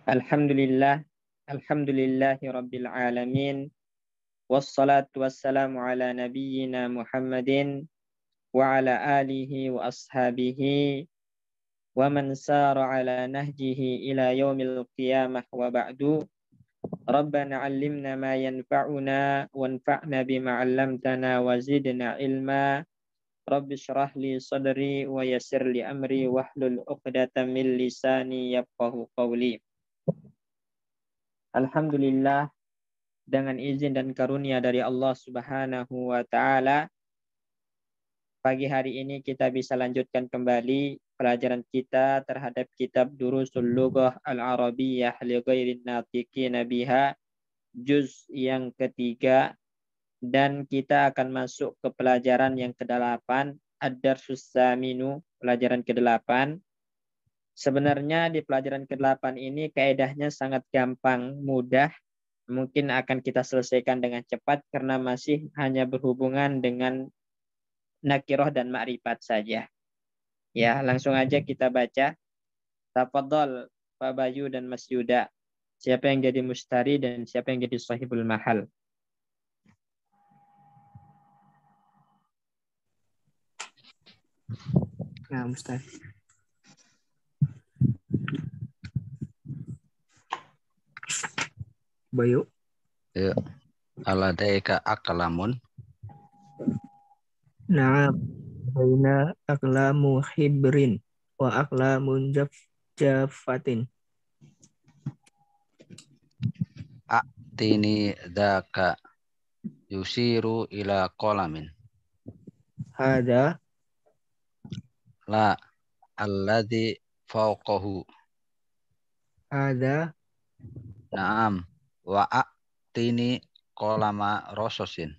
Alhamdulillah, alhamdulillahi rabbil alamin, wassalatu wassalamu ala nabiyyina Muhammadin wa ala alihi wa ashabihi wa man sara ala nahjihi ila yaumil qiyamah wa ba'du. Rabbana 'allimna ma yanfa'una wanfa'na bima 'allamtana wa zidna ilma. Rabbi shrah li sadri wa yassir li amri wahlul 'uqdatam min lisani yafqahu qawli. Alhamdulillah, dengan izin dan karunia dari Allah Subhanahu wa taala, pagi hari ini kita bisa lanjutkan kembali pelajaran kita terhadap kitab Durusul Lughah Al-Arabiyyah li Ghairin Natiqina Biha, juz yang ketiga, dan kita akan masuk ke pelajaran yang ke-8, Ad-Darsus Tsaminu, pelajaran ke-8. Sebenarnya di pelajaran ke-8 ini kaedahnya sangat gampang, mudah. Mungkin akan kita selesaikan dengan cepat karena masih hanya berhubungan dengan nakiroh dan ma'rifat saja. Ya, langsung aja kita baca. Tafadhol Pak Bayu dan Mas Yuda. Siapa yang jadi mustari dan siapa yang jadi sahibul mahal? Nah, mustari. Bayu. Ya. Aladaika aqlamun. Nah, baina aqlamu hibrin wa aqlamun jaffatin. A'tini dzaka yusiru ila qalamin. Hada La alladhi fawqahu. hada Naam. Wa a'tini qalama rososin.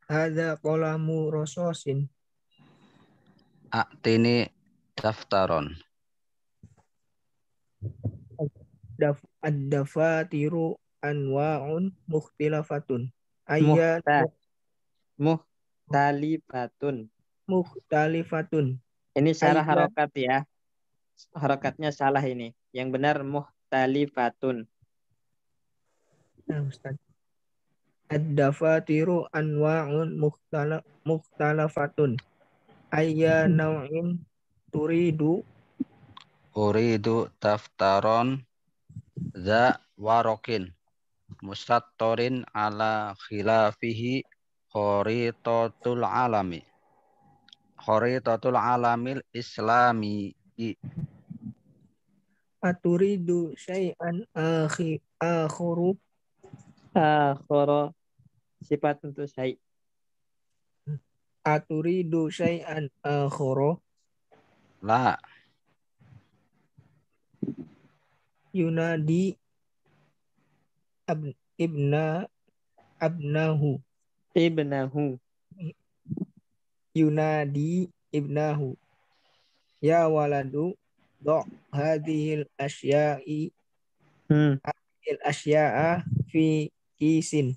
hada qalamu rososin. A'tini daftaron. Ad-dafatiru anwa'un mukhtilafatun. Ayya Muhtalifatun. mukhtalifatun. Ini salah Ayya harokat ya. Harokatnya salah ini. Yang benar muhtalifatun. Nah, Ustaz. Ad-dafatiru anwa'un mukhtalafatun. Ayya naw'in turidu. Uridu daftaron za warokin. Mustattorin ala khilafihi khoritatul alami. Khoritatul alamil islami. Aturidu syai'an akhuru. Akhara, sifat untuk syai'. Aturidu syai'an akhuru. La Yunadi abnahu. Ibnahu. Yunadi ibnahu. Ya waladu do' hadhil asya'i hadhil asya'a fi kisin.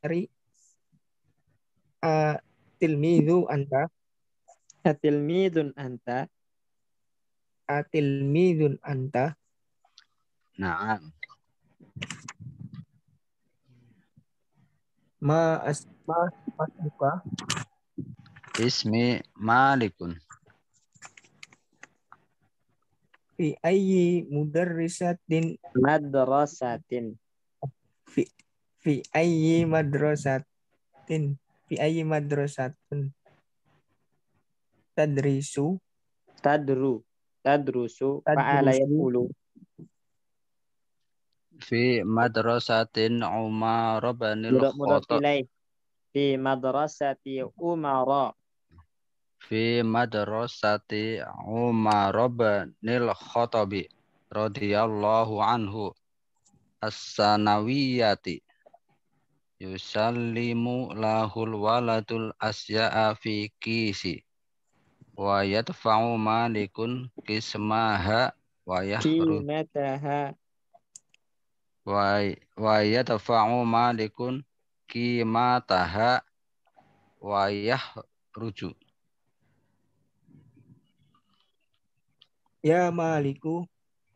Dari tilmidhu anta. Atilmidun anta. Atilmidun anta. na'am. Ma asmuka. Ismi Malikun. Fi ayyi mudarrisatin. Madrasatin. Fi ayyi madrasatin. Fi ayyi madrasatin. Tadrusu fa'ala yaqulu. Fi madrasatin Umar binil Mudhaf Khattab. ilaih. Fi madrasati Umara. Fi madrasati Umar binil Khattabi radhiyallahu anhu as-sanawiyati. Yusallimu lahul waladul asya'a fi kisi. Wa yadfa'u malikun kismaha wa yakhruj. Qimataha. Wa yadfa'u malikun qimataha wa yahruju. Ya Maliku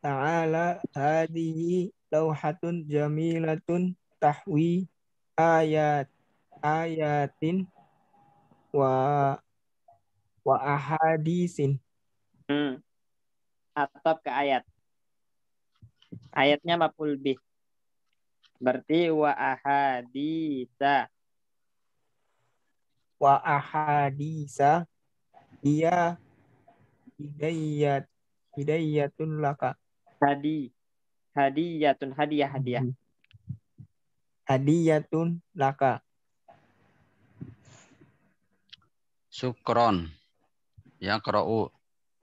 ta'ala hadihi lawhatun jamilatun tahwi ayatin wa ahadisin. Atap ke ayat. Ayatnya maf'ul bih. Berarti wa ahaditsa. Wa ahadisa dia hidayatun laka. Hadiyatun hadiah. Hadiyatun laka. Sukron. Yaqra'u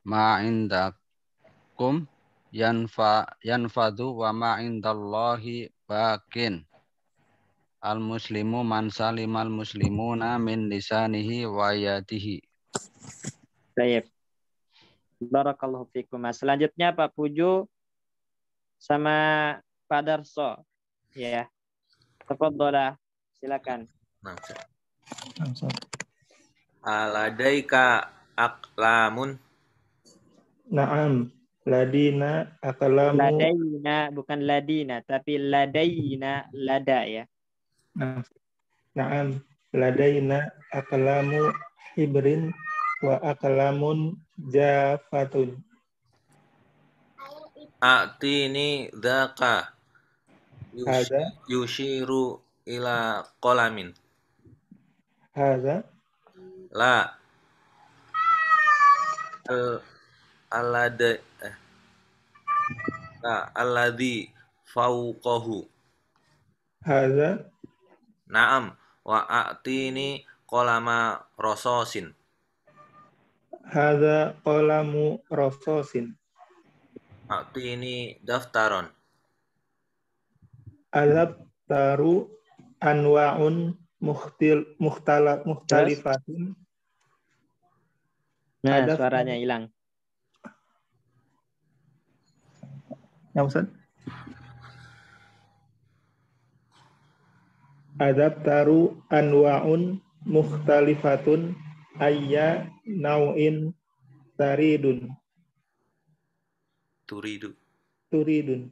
ma indakum yanfadu wa ma indallahi bakin. Al-muslimu man salimal muslimuna min lisanihi wa yadihi. Baik. Barakallahu fikum. Selanjutnya Pak Puju sama Pak Darso. Ya. Tafadhalah. Silakan. Aladaika aklamun. Naam. Ladina akalamu. Ladaina bukan ladina tapi ladaina lada ya. Naam. Ladaina akalamu hibrin wa akalamun jafatun. A'tini dzaka. Hadza Yushiru ila qalamin. hadza La. Alladhi fauqahu. hadza Naam. Wa a'tini qalama rasasin. hadza qalamu rasasin. A'tini daftaron. Azab taru anwa'un mukhtalifatin. Nah, Ada suaranya hilang. Ya Ustaz. Adab taru anwa'un mukhtalifatun ayya nau'in taridun. Turidun.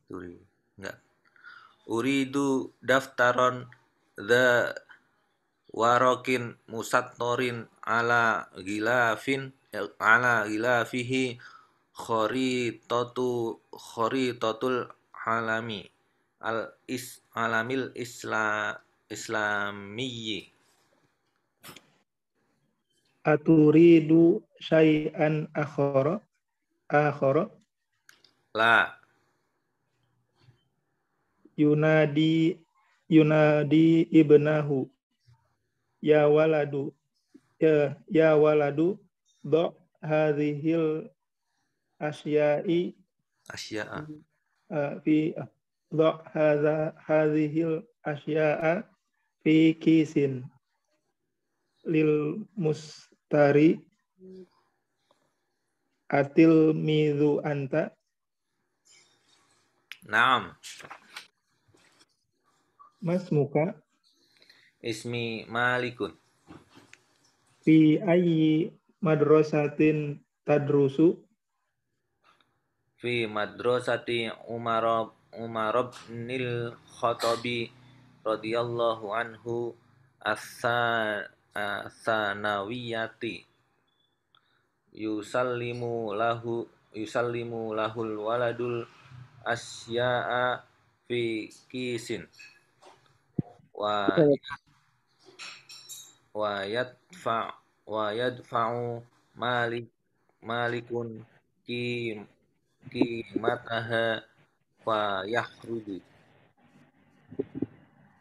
Enggak. Uridu daftaron the warokin musattorin ala gilafihi kharitatul alami alamil islamiyyi. Aturidu syai'an akhara. La. Yunadi ibnahu ya waladu do hadhil asya'i fi do hadhil asya'a fi kisin lil mustari atil midhu anta. Naam. Mas muka Ismi Malikun. fi ayyi madrasatin tadrusu. Fi madrasati Umar ibnil Khattabi radhiyallahu anhu as-sanawiyati. Yusallimu lahul waladul asya'a fi kisin wa yadfa'u malikun qimataha fa yahrudu.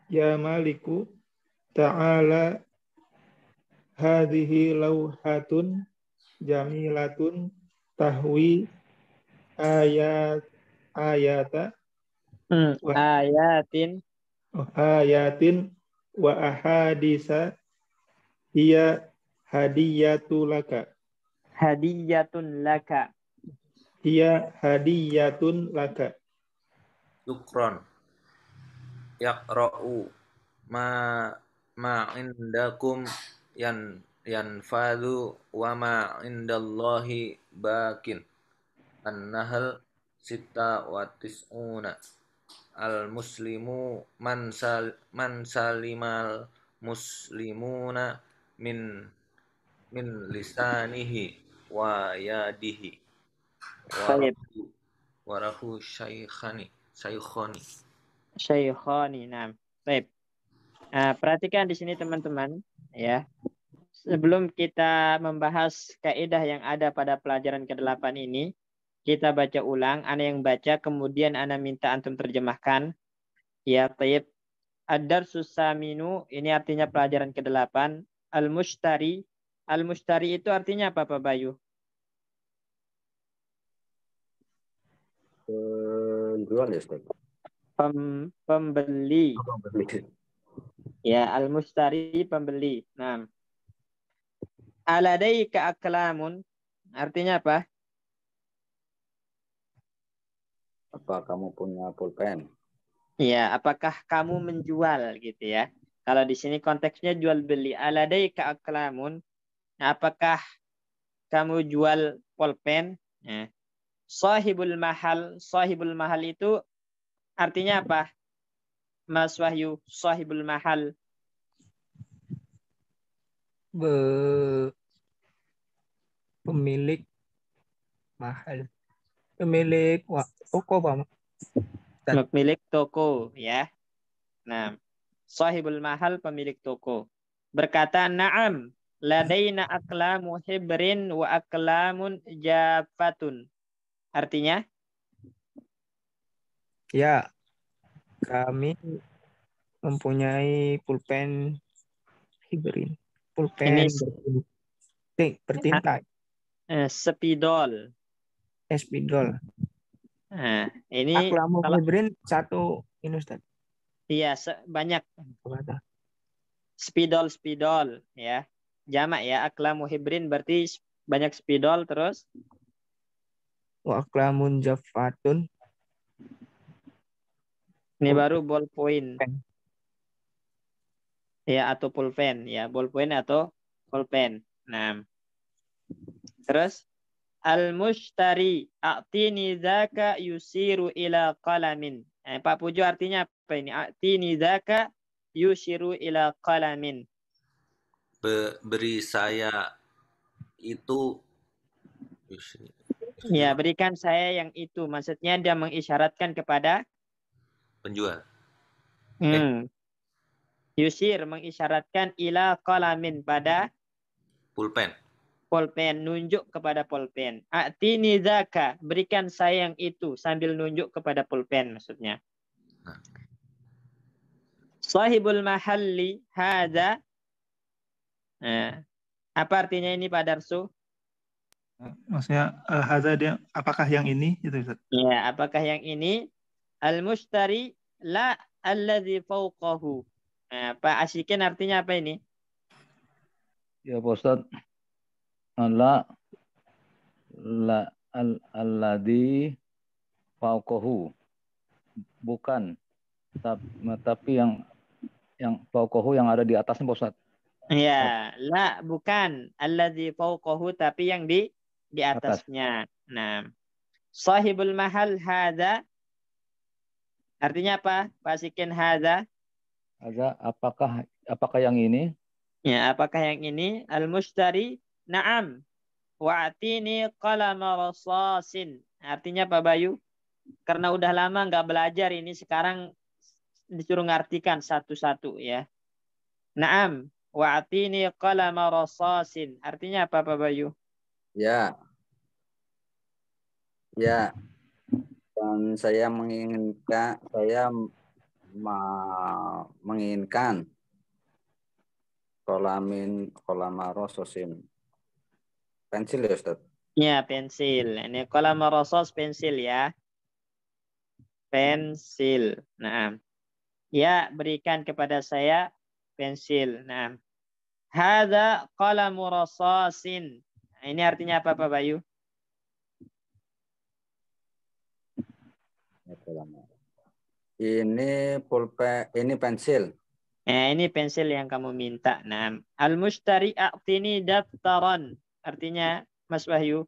Ya Maliku ta'ala hadhihi lawhatun jamilatun tahwi ayata ayatin wa ahadisa hiya hadiyatun laka. Syukron. Yaqra'u ma indakum yanfadu wa ma indallahi bakin. An-Nahl Sita wa Tis'una. Al-muslimu man salimal muslimuna min lisanihi wa yadihi Baik. warahu syaikhani. Syaikhani. Nah, baik. Perhatikan di sini teman-teman, ya. Sebelum kita membahas kaidah yang ada pada pelajaran ke-8 ini, kita baca ulang. Ana yang baca, kemudian ana minta antum terjemahkan. Ya, tayyib. Ad-darsus saminu, ini artinya pelajaran ke-8. Al-mushtari. Al-mushtari itu artinya apa, Pak Bayu? Penjual ya, Ustaz. Pembeli. Ya, al-mushtari pembeli. Nah, aladaika aklamun artinya apa? Apa kamu punya pulpen? Ya, apakah kamu menjual gitu ya? Kalau di sini konteksnya jual beli. Aladaika aklamun, apakah kamu jual pulpen? Ya. Sahibul mahal itu artinya apa? Mas Wahyu, sahibul mahal. Pemilik mahal. Pemilik toko, Pak. Pemilik toko, ya. Nah, sahibul mahal pemilik toko. Berkata, "Na'am, ladaina aklamu hibrin wa aklamun jafatun." Artinya? Ya, kami mempunyai pulpen hibrin. Pulpen bertinta. Spidol. Spidol. Nah, ini Aklamu kalau hibrin satu ini, Ustaz. iya banyak spidol ya. Jamak ya, aklamu hibrin berarti banyak spidol terus Wa aklamun jafatun. ini baru ballpoint. Ya, atau pulpen ya, ballpoint atau pulpen. Nah, terus al-mushtari a'tini dzaka yusiru ila qalamin. Pak Pujo artinya apa ini? A'tini dzaka yusiru ila qalamin. Beri saya itu. Ya, berikan saya yang itu. Maksudnya dia mengisyaratkan kepada penjual. Yusir mengisyaratkan ila qalamin pada Pulpen. Pulpen, nunjuk kepada pulpen. A'tini dzaka, berikan saya yang itu sambil nunjuk kepada pulpen maksudnya. Sahibul mahalli hadza. Nah, apa artinya ini Pak Darsu? Maksudnya hadza dia apakah yang ini itu, Ustaz? Ya, apakah yang ini? Al-mushtari la alladzi fawqahu. Nah, Pak Asyikin artinya apa ini? Ya, Pak Ustaz. La alladzi fauqahu. Bukan. Tapi yang fauqahu yang ada di atasnya, Pak Ustaz. Ya, la bukan alladzi fawqahu tapi yang di atasnya. Nah, sahibul mahal hadza artinya apa? Pasikin hadza. Ada apakah yang ini? Ya, apakah yang ini? Al-mushtari na'am wa'atini qalama rasasin. Artinya Pak Bayu? Karena udah lama nggak belajar ini sekarang disuruh ngartikan satu-satu ya. Na'am wa'atini qalama rasasin. Artinya apa Pak Bayu? Ya. Ya. Dan saya menginginkan kolama rososin. Pensil ya, Ustaz? Ya, pensil. Ini qalama rasas pensil ya. Pensil. Nah, ya berikan kepada saya pensil. Nah, hadza qalamu rasasin. Ini artinya apa Pak Bayu? Ini pulpen, ini pensil. Ini pensil yang kamu minta. Nah, al-mushtari a'tini daftaran. Artinya Mas Wahyu?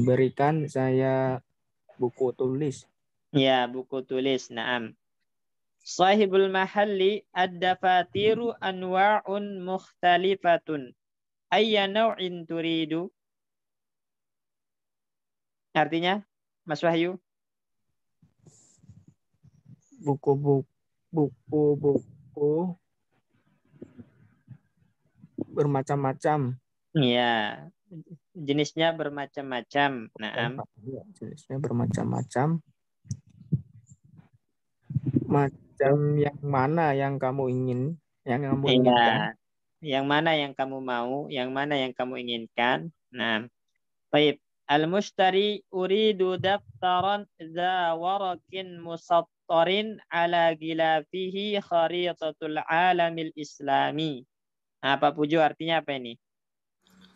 Berikan saya buku tulis. Ya, buku tulis. Naam. Sahibul mahalli ad-dafatiru anwa'un mukhtalifatun. Ayya naw'in turidu? Artinya, Mas Wahyu? Buku-buku bermacam-macam. Ya, jenisnya bermacam-macam. Naam. Jenisnya bermacam-macam. Macam yang mana yang kamu ingin? Yang kamu inginkan? Ya, yang mana yang kamu mau, yang mana yang kamu inginkan. Nah, baik. Al-mushtari uridu daftaran dza warakin musattarin ala gilafihi kharitatul alamil islami. Nah, Pak Pujo, artinya apa ini?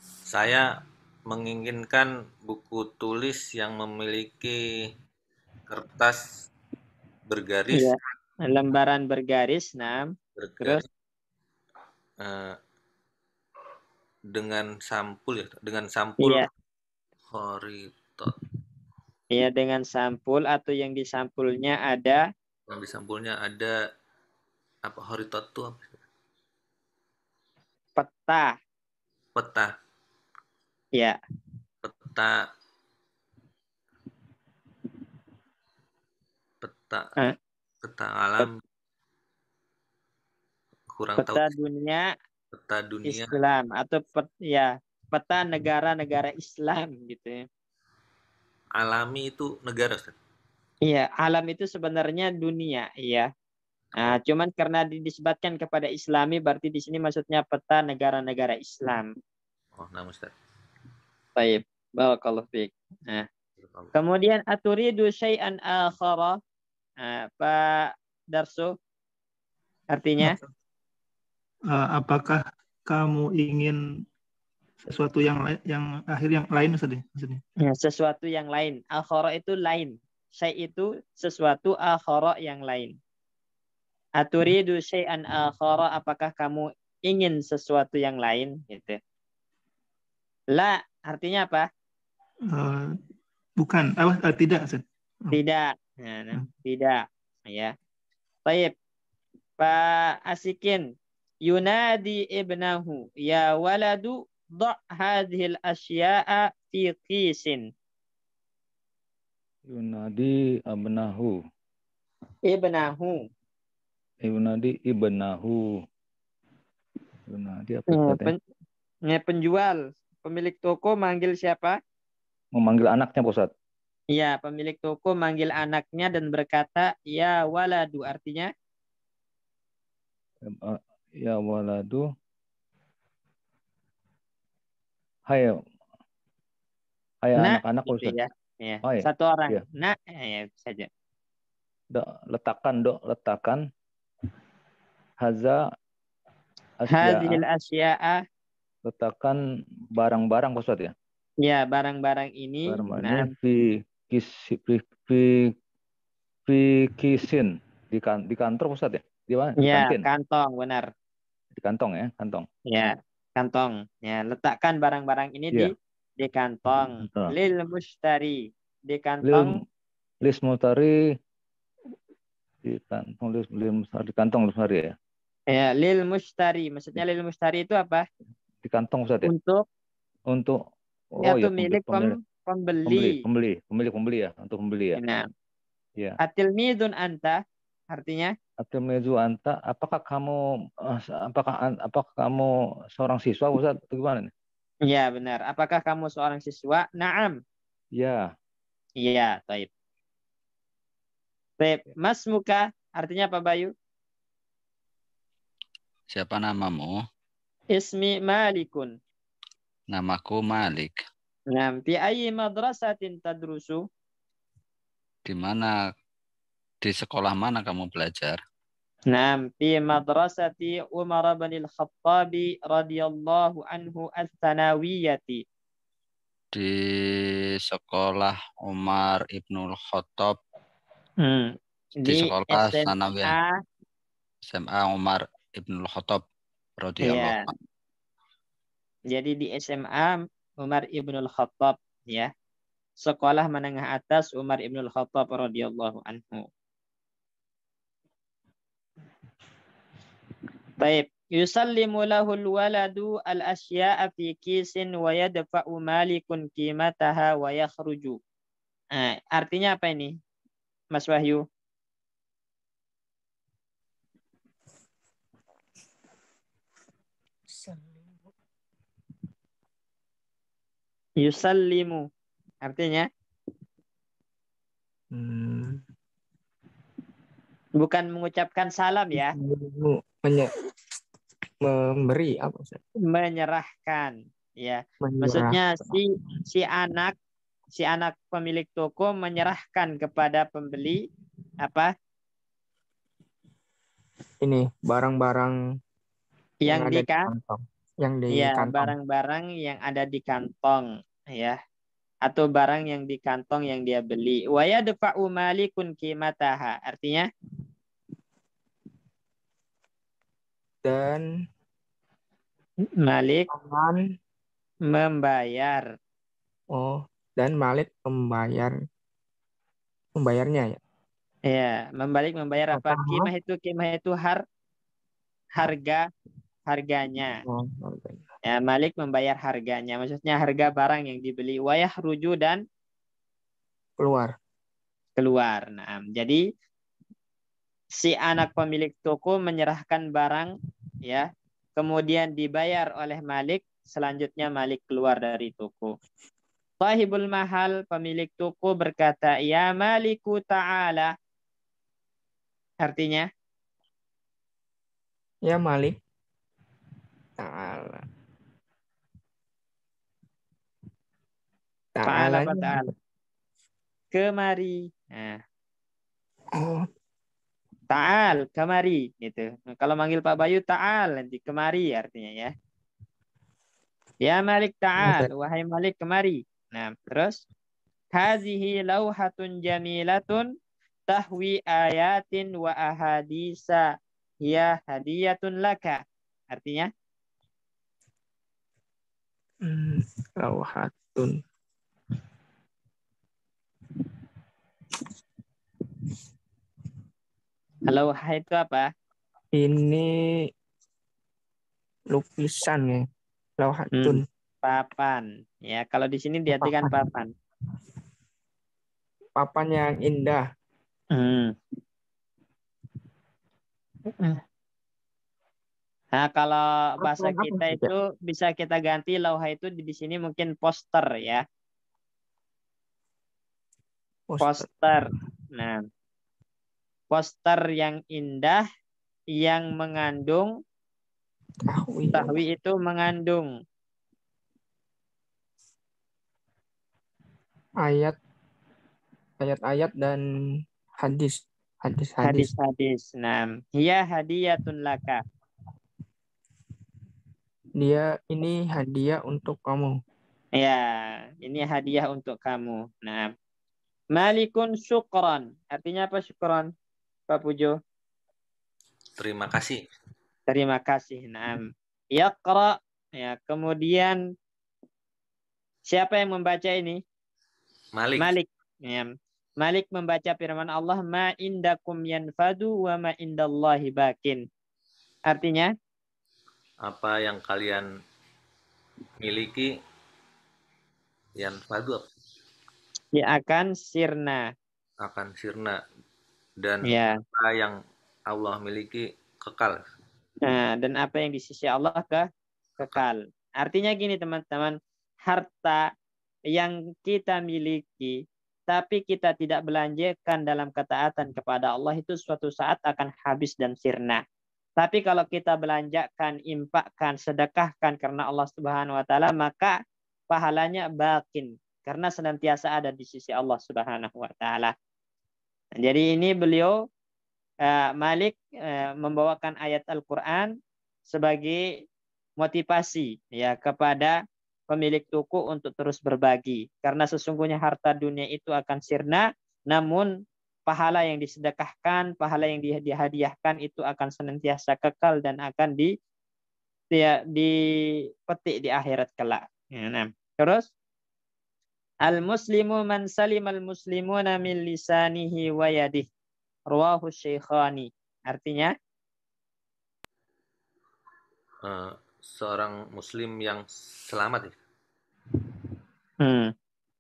Saya menginginkan buku tulis yang memiliki kertas bergaris, Iya. Lembaran bergaris, nah. Terus dengan sampul ya, dengan sampul iya. horitot. Iya, dengan sampul atau yang di sampulnya ada. Yang di sampulnya ada apa, horitot itu apa? Peta. Peta. Ya. Peta alam, kurang tahu. Peta dunia Islam atau peta negara-negara Islam gitu ya. Alami itu negara, Ustaz. Iya, alam itu sebenarnya dunia, iya. Nah, cuman karena disebutkan kepada Islami, berarti di sini maksudnya peta negara-negara Islam. Oh, nah Ustaz. Baik, barakallahu fiik. Nah, kemudian aturidu syai'an akhara. Pak Darso, artinya? Apakah kamu ingin sesuatu yang lain maksudnya? Ya, sesuatu yang lain. Akhara itu lain. Syai' itu sesuatu, akhara yang lain. Aturidu syai'an akhara, apakah kamu ingin sesuatu yang lain gitu. La artinya apa? Bukan, tidak, Ustaz. Tidak. Nah, tidak, ya. Baik. Pak Asikin, yunadi ibnahu ya waladu da' hadhil asya'a fi qisin. Yunadi ibnahu. Ibnahu. Yunadi ibnahu. Yunadi apa itu? Penjual, pemilik toko manggil siapa? Memanggil anaknya, Pak Ustaz. Iya, pemilik toko manggil anaknya dan berkata, ya waladu, artinya? Ya waladu. Hai anak-anak, Pak Ustaz. Ya. Ya. Oh, ya. Satu orang. Ya. Nah, ya saja. Letakkan. Hadhil asya'a. Letakkan barang-barang, Pak Ustaz ya. Ya, barang-barang ini. Barang-barang kisin di kantor, Ustaz ya? Di mana? Di kantin. Kantong, benar. Di kantong ya, kantong. Ya, kantong. Ya, letakkan barang-barang ini di kantong. Lil mushtari, di kantong. Lis mustari di kantong ya. Ya, lil mushtari. Maksudnya lil mushtari itu apa? Di kantong, Ustaz ya? Untuk milik pembeli. Pembeli ya, untuk pembeli ya. Nah. Ya. Atilmidun anta, artinya? Atilmidu anta, apakah kamu seorang siswa, Ustaz? Gimana nih? Iya, benar. Apakah kamu seorang siswa? Naam. Ya. Iya, baik. Baik, Mas Muka, artinya apa, Bayu? Siapa namamu? Ismi Malikun. Namaku Malik. Nah, fi ayyi madrasatin tadrusu? Di sekolah mana kamu belajar? Nah, fi madrasati Umar bin al-Khattab radhiyallahu anhu ats-tsanawiyati. Di sekolah Umar Ibnul Khattab. Di sekolah Sanawiyah. SMA Umar Ibnul Khattab radhiyallahu anhu. Jadi di SMA Umar Ibnul Khattab. ya. Sekolah menengah atas Umar Ibnul Khattab radhiyallahu anhu. Baik, yusallimu lahul waladu al-asya'a fi kisin wa yadfa'u malikun qimataha wa yakhruju. Artinya apa ini, Mas Wahyu? Yusallimu artinya bukan mengucapkan salam ya. Memberi apa? Menyerahkan ya. Maksudnya si anak pemilik toko menyerahkan kepada pembeli apa? Ini barang-barang yang ada di kantong. Yang di ya, kantong. Barang-barang yang ada di kantong ya. Atau barang yang di kantong yang dia beli. Wa yadfa'u malikun qimataha. Artinya dan Malik membayar. Oh, dan Malik membayarnya ya. Ya, membayar apa? Qimah itu harganya. Oh, Ya, Malik membayar harganya. Maksudnya harga barang yang dibeli. Wa yakhruju dan keluar. Nah, jadi si anak pemilik toko menyerahkan barang ya, kemudian dibayar oleh Malik, selanjutnya Malik keluar dari toko. Sahibul mahal, pemilik toko berkata, "Ya Maliku ta'ala." Artinya? Ya Malik ta'ala. Ta'ala apa ta'ala? Kemari. Nah. Oh. Ta'al, kemari gitu. Kalau manggil Pak Bayu ta'al, nanti kemari artinya ya. Ya Malik ta'al, wahai Malik kemari. Nah, terus hazihi lauhatun jamilatun tahwi ayatin wa ahadisa ya hadiyatun laka. Artinya lauhatun. Lauhah itu apa? Ini lukisan ya. Lauhatun. Papan. Ya, kalau di sini diartikan papan. Papan yang indah. Nah, kalau bahasa kita itu bisa kita ganti lauhah itu di sini mungkin poster ya. Poster. Nah, poster yang indah yang mengandung tahwi itu mengandung ayat-ayat dan hadis. Nah, hiya hadiyatun laka. Dia ini hadiah untuk kamu. Ya, ini hadiah untuk kamu. Nah, Malikun syukran. Artinya apa syukran, Pak Pujo? Terima kasih. Terima kasih. Naam. Yaqra. Ya, kemudian siapa yang membaca ini? Malik. Ya. Malik membaca firman Allah, ma indakum yanfadu wa ma indallahi bakin. Artinya apa yang kalian miliki yanfadu akan sirna. Dan apa yang Allah miliki kekal. Nah, dan apa yang di sisi Allah kekal. Artinya gini teman-teman, harta yang kita miliki tapi kita tidak belanjakan dalam ketaatan kepada Allah itu suatu saat akan habis dan sirna. Tapi kalau kita belanjakan, infakkan, sedekahkan karena Allah Subhanahu wa taala, maka pahalanya bakin karena senantiasa ada di sisi Allah Subhanahu wa taala. Jadi ini beliau Malik membawakan ayat Al-Qur'an sebagai motivasi ya kepada pemilik toko untuk terus berbagi, karena sesungguhnya harta dunia itu akan sirna, namun pahala yang disedekahkan, pahala yang dihadiahkan itu akan senantiasa kekal dan akan dipetik di akhirat kelak. Nah, terus Al-muslimu man salimal muslimuna min lisanihi wa yadihi. Rawahu Syaikhani. Artinya seorang muslim yang selamat ya.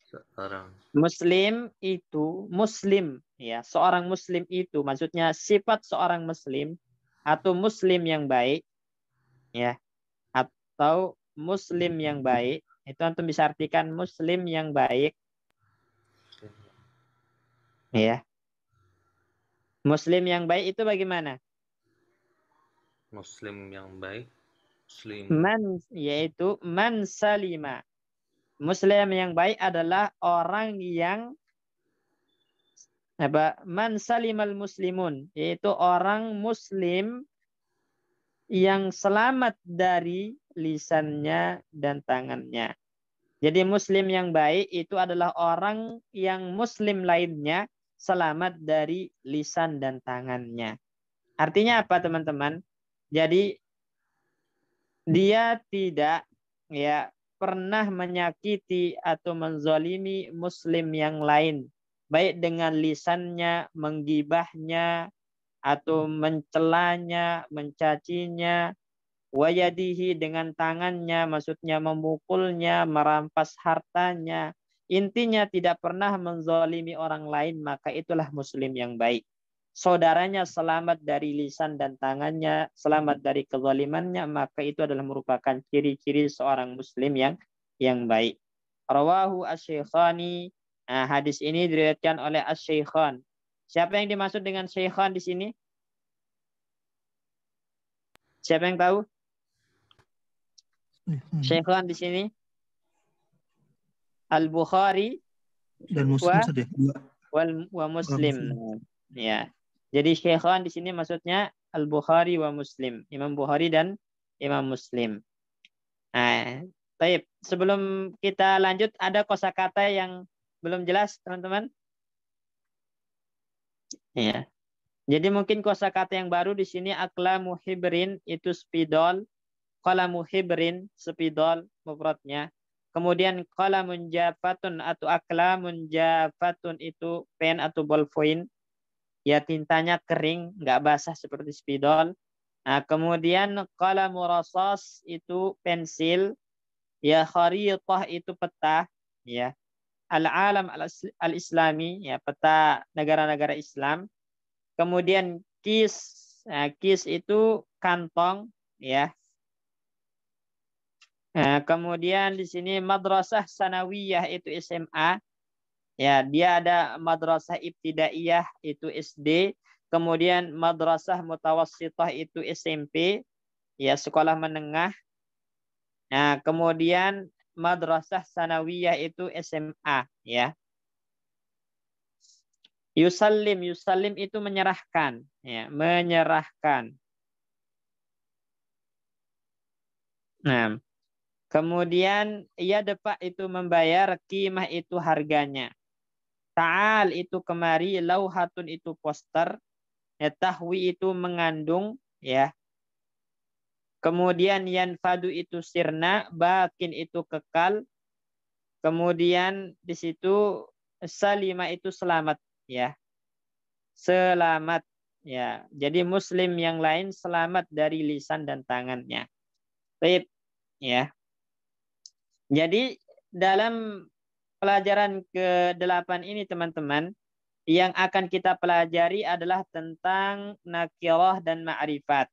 Seorang muslim itu muslim ya, seorang muslim itu maksudnya sifat seorang muslim atau muslim yang baik ya, atau muslim yang baik itu antum bisa artikan muslim yang baik ya. Muslim yang baik itu bagaimana? muslim yang baik, muslim Man yaitu man salima. Muslim yang baik adalah orang yang man salimal muslimun, yaitu orang muslim yang selamat dari lisannya dan tangannya. Jadi muslim yang baik itu adalah orang yang muslim lainnya selamat dari lisan dan tangannya. Artinya apa teman-teman? Jadi dia tidak ya pernah menyakiti atau menzalimi muslim yang lain, baik dengan lisannya, menggibahnya, atau mencelanya, mencacinya, wayadihi dengan tangannya, maksudnya memukulnya, merampas hartanya. Intinya tidak pernah menzalimi orang lain, maka itulah muslim yang baik. Saudaranya selamat dari lisan dan tangannya, selamat dari kezalimannya, maka itu adalah merupakan ciri-ciri seorang muslim yang baik. Rawahu asy-Syaikhani. Nah, hadis ini diriwayatkan oleh asy-Syaikhan. Siapa yang dimaksud dengan Syaikhan di sini? Siapa yang tahu? Syaikhan di sini Al-Bukhari dan Muslim saja. wa Muslim. Ya. Jadi Syaikhan di sini maksudnya Al-Bukhari wa Muslim, Imam Bukhari dan Imam Muslim. Nah, baik, sebelum kita lanjut ada kosakata yang belum jelas, teman-teman? Ya. Jadi mungkin kosakata yang baru di sini aqlamu hibrin itu spidol, qalamu hibrin spidol mufradnya. Kemudian qalamun jafatun atau aqlamun jafatun itu pen atau ballpoint. Ya tintanya kering, nggak basah seperti spidol. Nah, kemudian qalamu rasas itu pensil. Ya kharitah itu peta. Ya al-alam al-islami, ya peta negara-negara Islam. Kemudian kis, nah, kis itu kantong, ya. Nah, kemudian di sini madrasah sanawiyah itu SMA. Ya, dia ada madrasah ibtidaiyah itu SD, kemudian madrasah mutawassithah itu SMP, ya sekolah menengah. Nah, kemudian madrasah sanawiyah itu SMA, ya. Yusallim itu menyerahkan, ya, menyerahkan. Nah, kemudian ia depak itu membayar, qimah itu harganya. Ta'al itu kemari, lauhatun itu poster, ya, tahwi itu mengandung, ya. Kemudian yanfadu itu sirna, bakin itu kekal. Kemudian di situ salima itu selamat, ya. Selamat, ya. Jadi muslim yang lain selamat dari lisan dan tangannya. Baik, ya. Jadi dalam pelajaran ke-8 ini teman-teman, yang akan kita pelajari adalah tentang nakirah dan ma'rifat.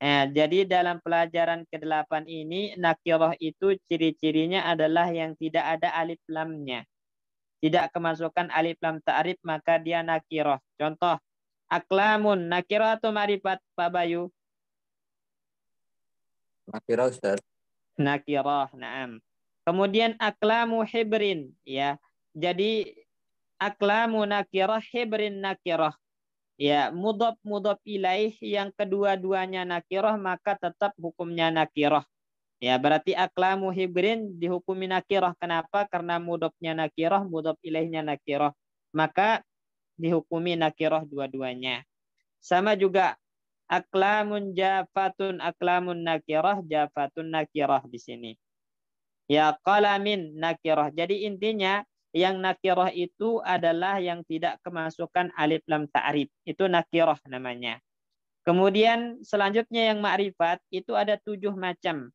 Nah, jadi dalam pelajaran ke-8 ini, nakirah itu ciri-cirinya adalah yang tidak ada alif lamnya. Tidak kemasukan alif lam ta'rif, maka dia nakirah. Contoh, aklamun, nakirah atau ma'rifat, Pak Bayu? Nakirah, Ustaz. Nakirah, na'am. Kemudian aklamu hibrin, ya. Jadi aklamu nakirah, hibrin nakirah. Ya, mudhaf ilaih yang kedua-duanya nakirah, maka tetap hukumnya nakirah. Ya, berarti aklamu hibrin dihukumi nakirah. Kenapa? Karena mudhafnya nakirah, mudhaf ilaihnya nakirah. Maka dihukumi nakirah dua-duanya. Sama juga aklamun jafatun, aklamun nakirah, jafatun nakirah di sini. Ya qalamin nakirah. Jadi intinya yang nakirah itu adalah yang tidak kemasukan alif lam ta'rif. Itu nakirah namanya. Kemudian selanjutnya yang ma'rifat itu ada 7 macam.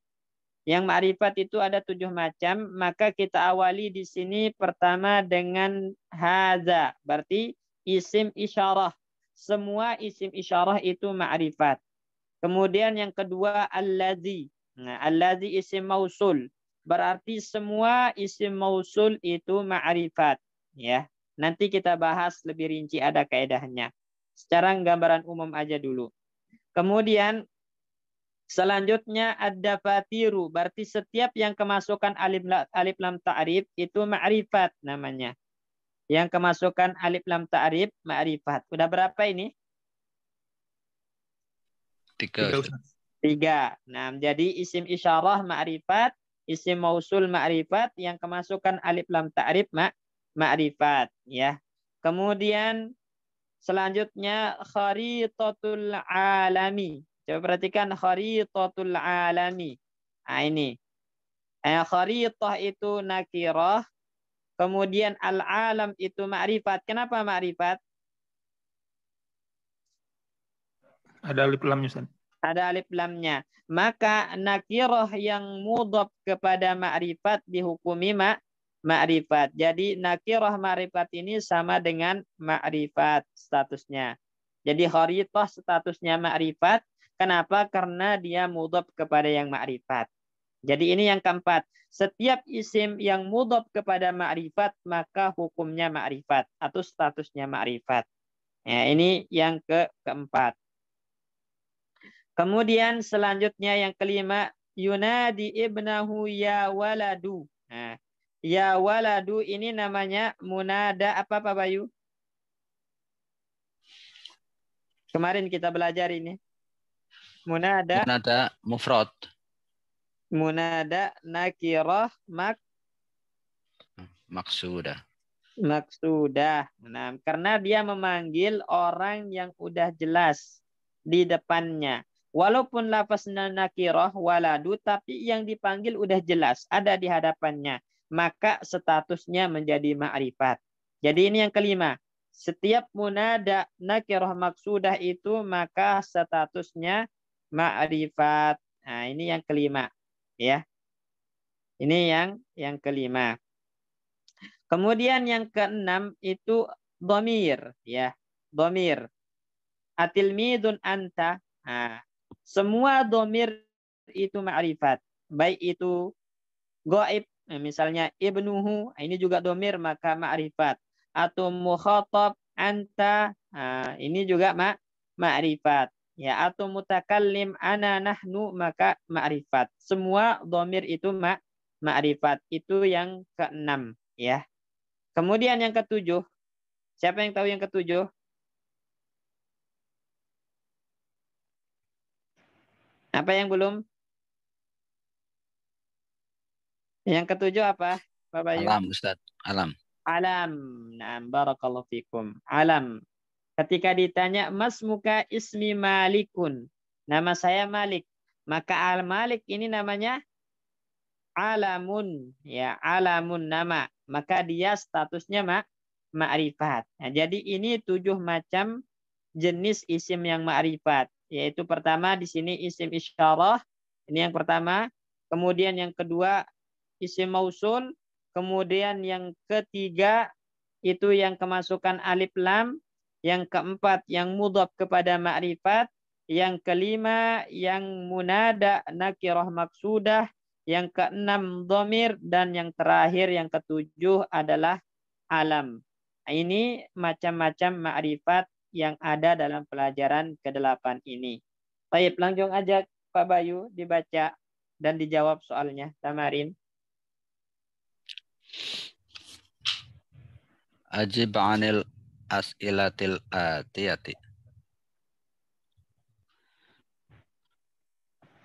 Yang ma'rifat itu ada 7 macam. Maka kita awali di sini pertama dengan haza. Berarti isim isyarah. Semua isim isyarah itu ma'rifat. Kemudian yang kedua allazi. Nah, allazi isim mausul. Berarti semua isim mausul itu ma'rifat. Ya. Nanti kita bahas lebih rinci, ada kaedahnya. Secara gambaran umum aja dulu. Kemudian selanjutnya ada fatiru. Berarti setiap yang kemasukan alif lam ta'rif itu ma'rifat namanya. Yang kemasukan alif lam ta'rif ma'rifat. Udah berapa ini? 3, Ustaz. 3. Nah, jadi isim isyarah ma'rifat, isim mausul ma'rifat, yang kemasukan alif lam ta'rif ma'rifat, ya. Kemudian selanjutnya kharitatul alami. Coba perhatikan kharitatul alami. Nah, ini. Kharitah itu nakirah, kemudian al-alam itu ma'rifat. Kenapa ma'rifat? Ada alif lamnya, Ustaz. Ada alif lamnya. Maka nakirah yang mudhaf kepada ma'rifat dihukumi ma'rifat. Jadi nakirah ma'rifat ini sama dengan ma'rifat statusnya. Jadi kharitah statusnya ma'rifat. Kenapa? Karena dia mudhaf kepada yang ma'rifat. Jadi ini yang keempat. Setiap isim yang mudhaf kepada ma'rifat maka hukumnya ma'rifat atau statusnya ma'rifat. Ya, ini yang keempat. Kemudian selanjutnya yang kelima, yunadi ibnahu ya waladu. Nah, ya waladu ini namanya munada apa Pak Bayu? Kemarin kita belajar ini. Munada Mufrad. Munada nakirah Maksudah. maksudah. Nah, karena dia memanggil orang yang udah jelas di depannya. Walaupun lafaznya nakirah waladu, tapi yang dipanggil udah jelas, ada di hadapannya. Maka statusnya menjadi ma'rifat. Jadi ini yang kelima. Setiap munada nakirah maksudah itu maka statusnya ma'rifat. Nah, ini yang kelima. Ya. Ini yang kelima. Kemudian yang keenam itu dhamir. Ya. Dhamir. Atilmidun anta. Nah, semua domir itu ma'rifat. Baik itu goib, misalnya ibnuhu, ini juga domir maka ma'rifat. Atau mukhatab anta, ini juga ma'rifat. Ya, atau mutakallim ana nahnu maka ma'rifat. Semua domir itu ma'rifat. Itu yang keenam. Ya. Kemudian yang ketujuh. Siapa yang tahu yang ketujuh? Apa yang belum? Yang ketujuh apa, Pak Bayu? Alam, Ustaz. Alam. Alam. Nah, barakallahu fikum. Alam. Ketika ditanya, mas muka ismi malikun. Nama saya Malik. Maka al-Malik ini namanya alamun. Ya, alamun nama. Maka dia statusnya ma'rifat. Nah, jadi ini 7 macam jenis isim yang ma'rifat. Yaitu pertama di sini isim isyarah. Ini yang pertama. Kemudian yang kedua isim mausul, kemudian yang ketiga itu yang kemasukan alif lam, yang keempat yang mudhaf kepada ma'rifat, yang kelima yang munada nakirah maksudah, yang keenam dhamir, dan yang terakhir yang ketujuh adalah alam. Ini macam-macam ma'rifat yang ada dalam pelajaran ke-8 ini. Baik, langsung aja Pak Bayu dibaca dan dijawab soalnya. Tamarin. Ajib anil as'ilatil atiyati.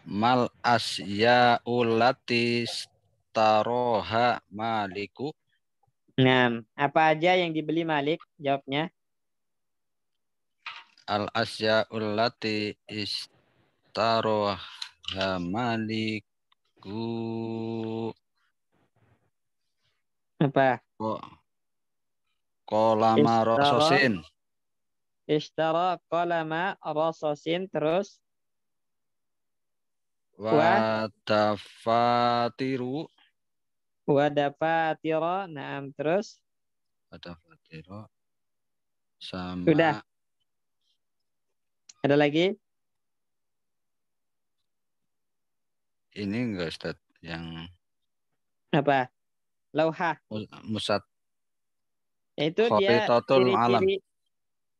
Mal asya'ul lati staroha maliku. Nah, apa aja yang dibeli Malik? Jawabnya. Al asya'ul lati istaroha maliku Apa? Kolama Ishtara, rososin. ishtara qalama rasasin, terus wa Wadafatiru. dafatira. Naam, terus Wadafatiru. udah. Sama. Ada lagi? Ini enggak Ustaz. Yang Apa? Lauhah. musat. Itu dia Khoritatul alam. ciri-ciri,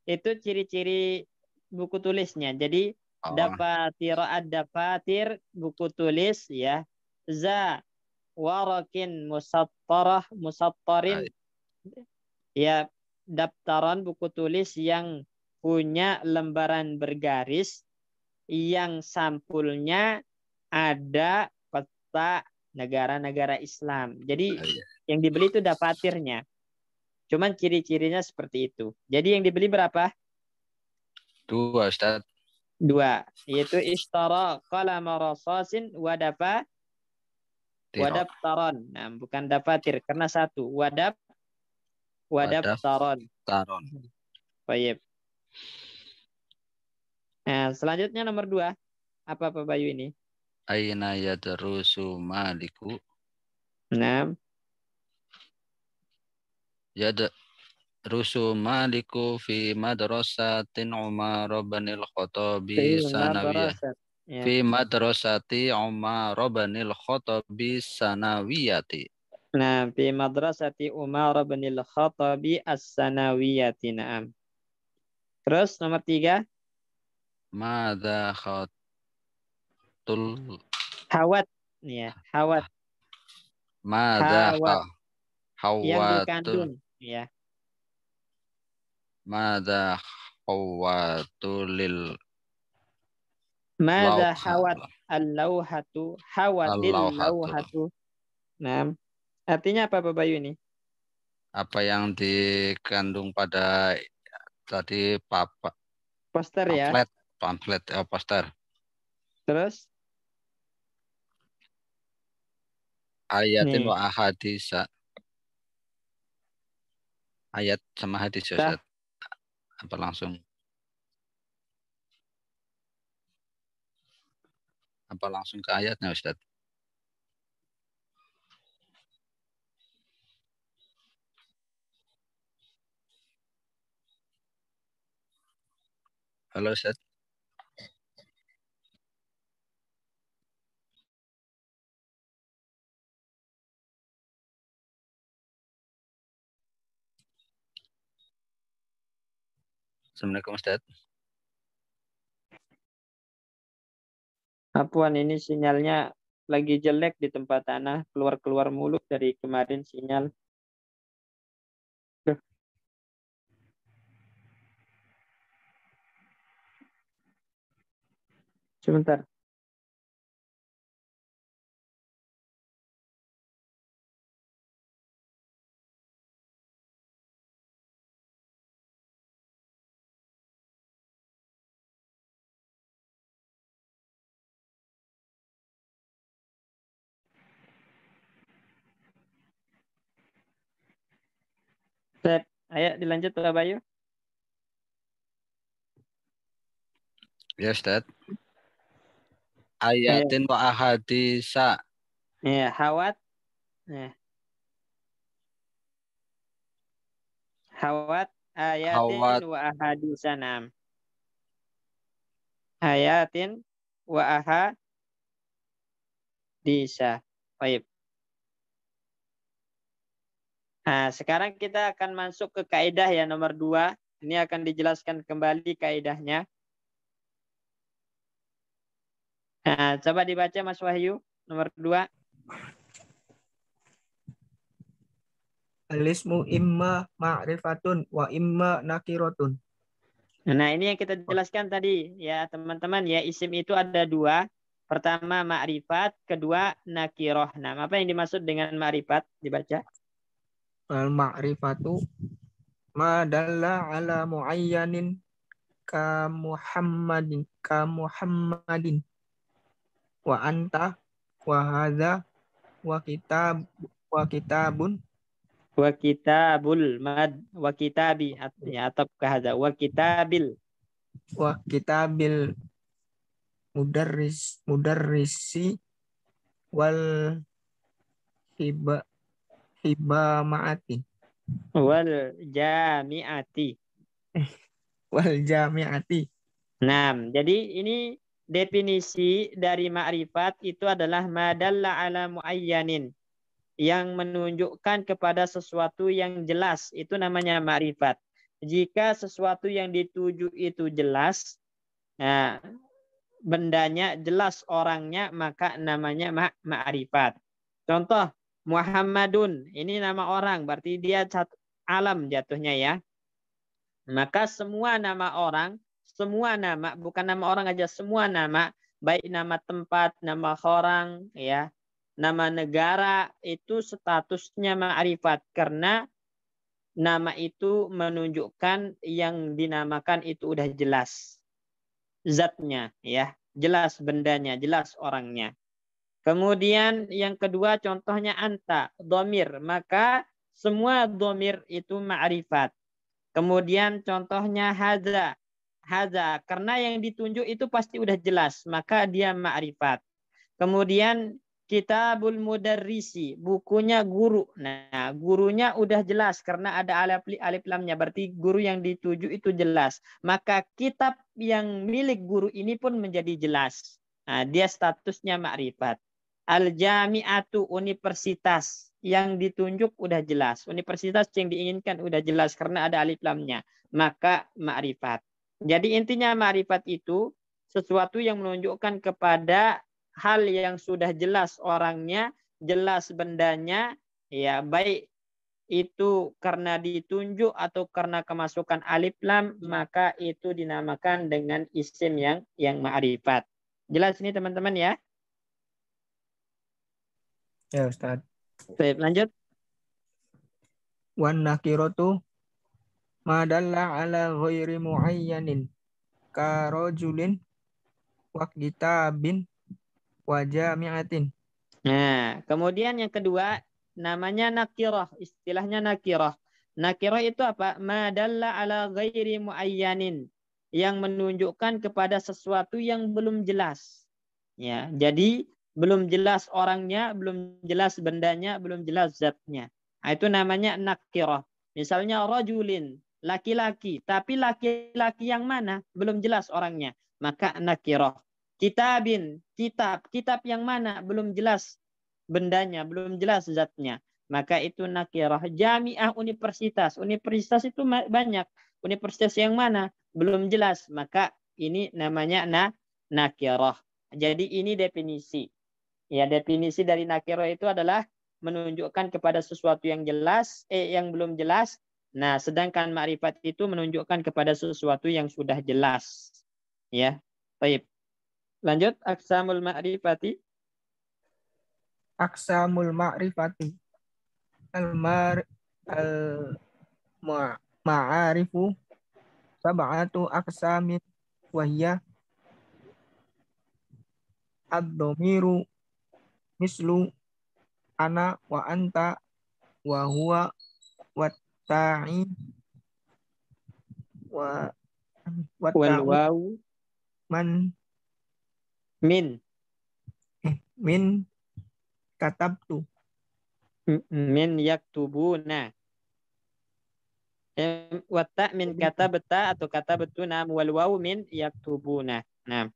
itu ciri-ciri buku tulisnya. Jadi Oh. dafatir buku tulis ya. Za warakin musattarin ya, daftaran buku tulis yang punya lembaran bergaris yang sampulnya ada peta negara-negara Islam. Jadi yang dibeli itu dafatirnya. Cuman ciri-cirinya seperti itu. Jadi yang dibeli berapa? 2 Ustaz. 2, yaitu ishtara qalama rasasin wa daftaron. Nah, bukan dafatir karena 1. Wadaftaron. Baik. Nah, selanjutnya nomor 2. Apa Pak Bayu ini? Aina yadrusu maliku. Nah. Yadrusu maliku fi madrasatin Umar bin al-Khattabi sanawiyah. Fi madrasati Umar bin al-Khattabi sanawiyati. Nah, fi madrasati Umar bin al-Khattabi as-sanawiyati. Naam. Terus nomor 3. Madza khatul hawat ya, hawat. Madza hawat yang dikandung ya. Madza khawatulil Madza hawat al-lauhatu hawatil lauhatu. Nah, artinya apa Pak Bayu ini? Apa yang dikandung pada tadi poster ya? Pamflet poster. Terus? Ayatin wa ahadisa. Ayat sama hadis Ustaz. Apa langsung? Apa langsung ke ayatnya Ustaz? Halo Ustaz. Assalamualaikum Ustaz. Apuan, ini sinyalnya lagi jelek di tempat tanah, keluar-keluar mulut dari kemarin sinyal. Sebentar. Ayo dilanjut Pak Bayu. Ya Ustaz. Ayatin wa ahadisa. Ya, hawat. Ya. Hawat ayatin wa ahadisa. Naam. Ayatin wa ahadisa. Baik. Nah, sekarang kita akan masuk ke kaidah ya nomor 2. Ini akan dijelaskan kembali kaidahnya. Nah, coba dibaca Mas Wahyu nomor 2. Al-ismu imma ma'rifatun wa imma nakiratun. Nah, ini yang kita jelaskan tadi ya teman-teman ya. Isim itu ada 2. Pertama ma'rifat, kedua nakiroh. Nah, apa yang dimaksud dengan ma'rifat? Dibaca. Al-ma'rifatu ma dalla ala muayyanin ka Muhammadin wa anta wa hadza wa kitabun Wa kitabul mad wa kitabi ya atau kahada wa kitabil. Wa kitabil mudarrisi wal hibamaati Wal jami'ati. wal jami'ati. Nah, jadi ini definisi dari ma'rifat itu adalah madalla ala muayyanin, yang menunjukkan kepada sesuatu yang jelas, itu namanya ma'rifat. Jika sesuatu yang dituju itu jelas, nah, bendanya jelas orangnya, maka namanya ma'rifat. Contoh, Muhammadun, ini nama orang, berarti dia alam jatuhnya ya. Maka semua nama orang, semua nama, bukan nama orang aja, semua nama, baik nama tempat, nama orang, ya, nama negara, itu statusnya ma'rifat. Karena nama itu menunjukkan yang dinamakan itu udah jelas zatnya, ya, jelas bendanya, jelas orangnya. Kemudian yang kedua contohnya anta, dhamir, maka semua dhamir itu ma'rifat. Kemudian contohnya hadza, hadza, karena yang ditunjuk itu pasti udah jelas, maka dia ma'rifat. Kemudian kitabul mudarrisi, bukunya guru. Nah, gurunya udah jelas karena ada alif lamnya, berarti guru yang dituju itu jelas. Maka kitab yang milik guru ini pun menjadi jelas. Nah, dia statusnya ma'rifat. Al-jami'atu, universitas, yang ditunjuk udah jelas. Universitas yang diinginkan udah jelas karena ada alif lamnya. Maka ma'rifat. Jadi intinya ma'rifat itu sesuatu yang menunjukkan kepada hal yang sudah jelas orangnya, jelas bendanya, ya, baik itu karena ditunjuk atau karena kemasukan alif lam, maka itu dinamakan dengan isim yang ma'rifat. Jelas ini teman-teman ya? Ya Ustaz. Baik, lanjut. Wan nakiratu ma dalla ala ghairi muayyanin ka rajulin wa kitabin wa jami'atin. Nah, kemudian yang kedua namanya nakirah, istilahnya nakirah. Nakirah itu apa? Ma dalla ala ghairi muayyanin, yang menunjukkan kepada sesuatu yang belum jelas. Ya, jadi belum jelas orangnya, belum jelas bendanya, belum jelas zatnya. Nah, itu namanya nakirah. Misalnya rajulin, laki-laki, tapi laki-laki yang mana? Belum jelas orangnya. Maka nakirah. Kitabin, kitab yang mana? Belum jelas bendanya, belum jelas zatnya. Maka itu nakirah. Jami'ah, universitas. Universitas itu banyak. Universitas yang mana? Belum jelas. Maka ini namanya nakirah. Jadi ini definisi. Ya, definisi dari nakirah itu adalah menunjukkan kepada sesuatu yang jelas, yang belum jelas. Nah, sedangkan ma'rifat itu menunjukkan kepada sesuatu yang sudah jelas. Ya, baik. Lanjut, aqsamul ma'rifati. Aqsamul ma'rifati ma'arifu sab'atu aqsamin wa hiya ad-dhamiru mislu ana wa anta wa huwa wa ta'i wa Wal ta'u waw man min katabtu. min yaktubuna. Wata min kata beta atau kata betuna, wal waw min yaktubuna. Nah,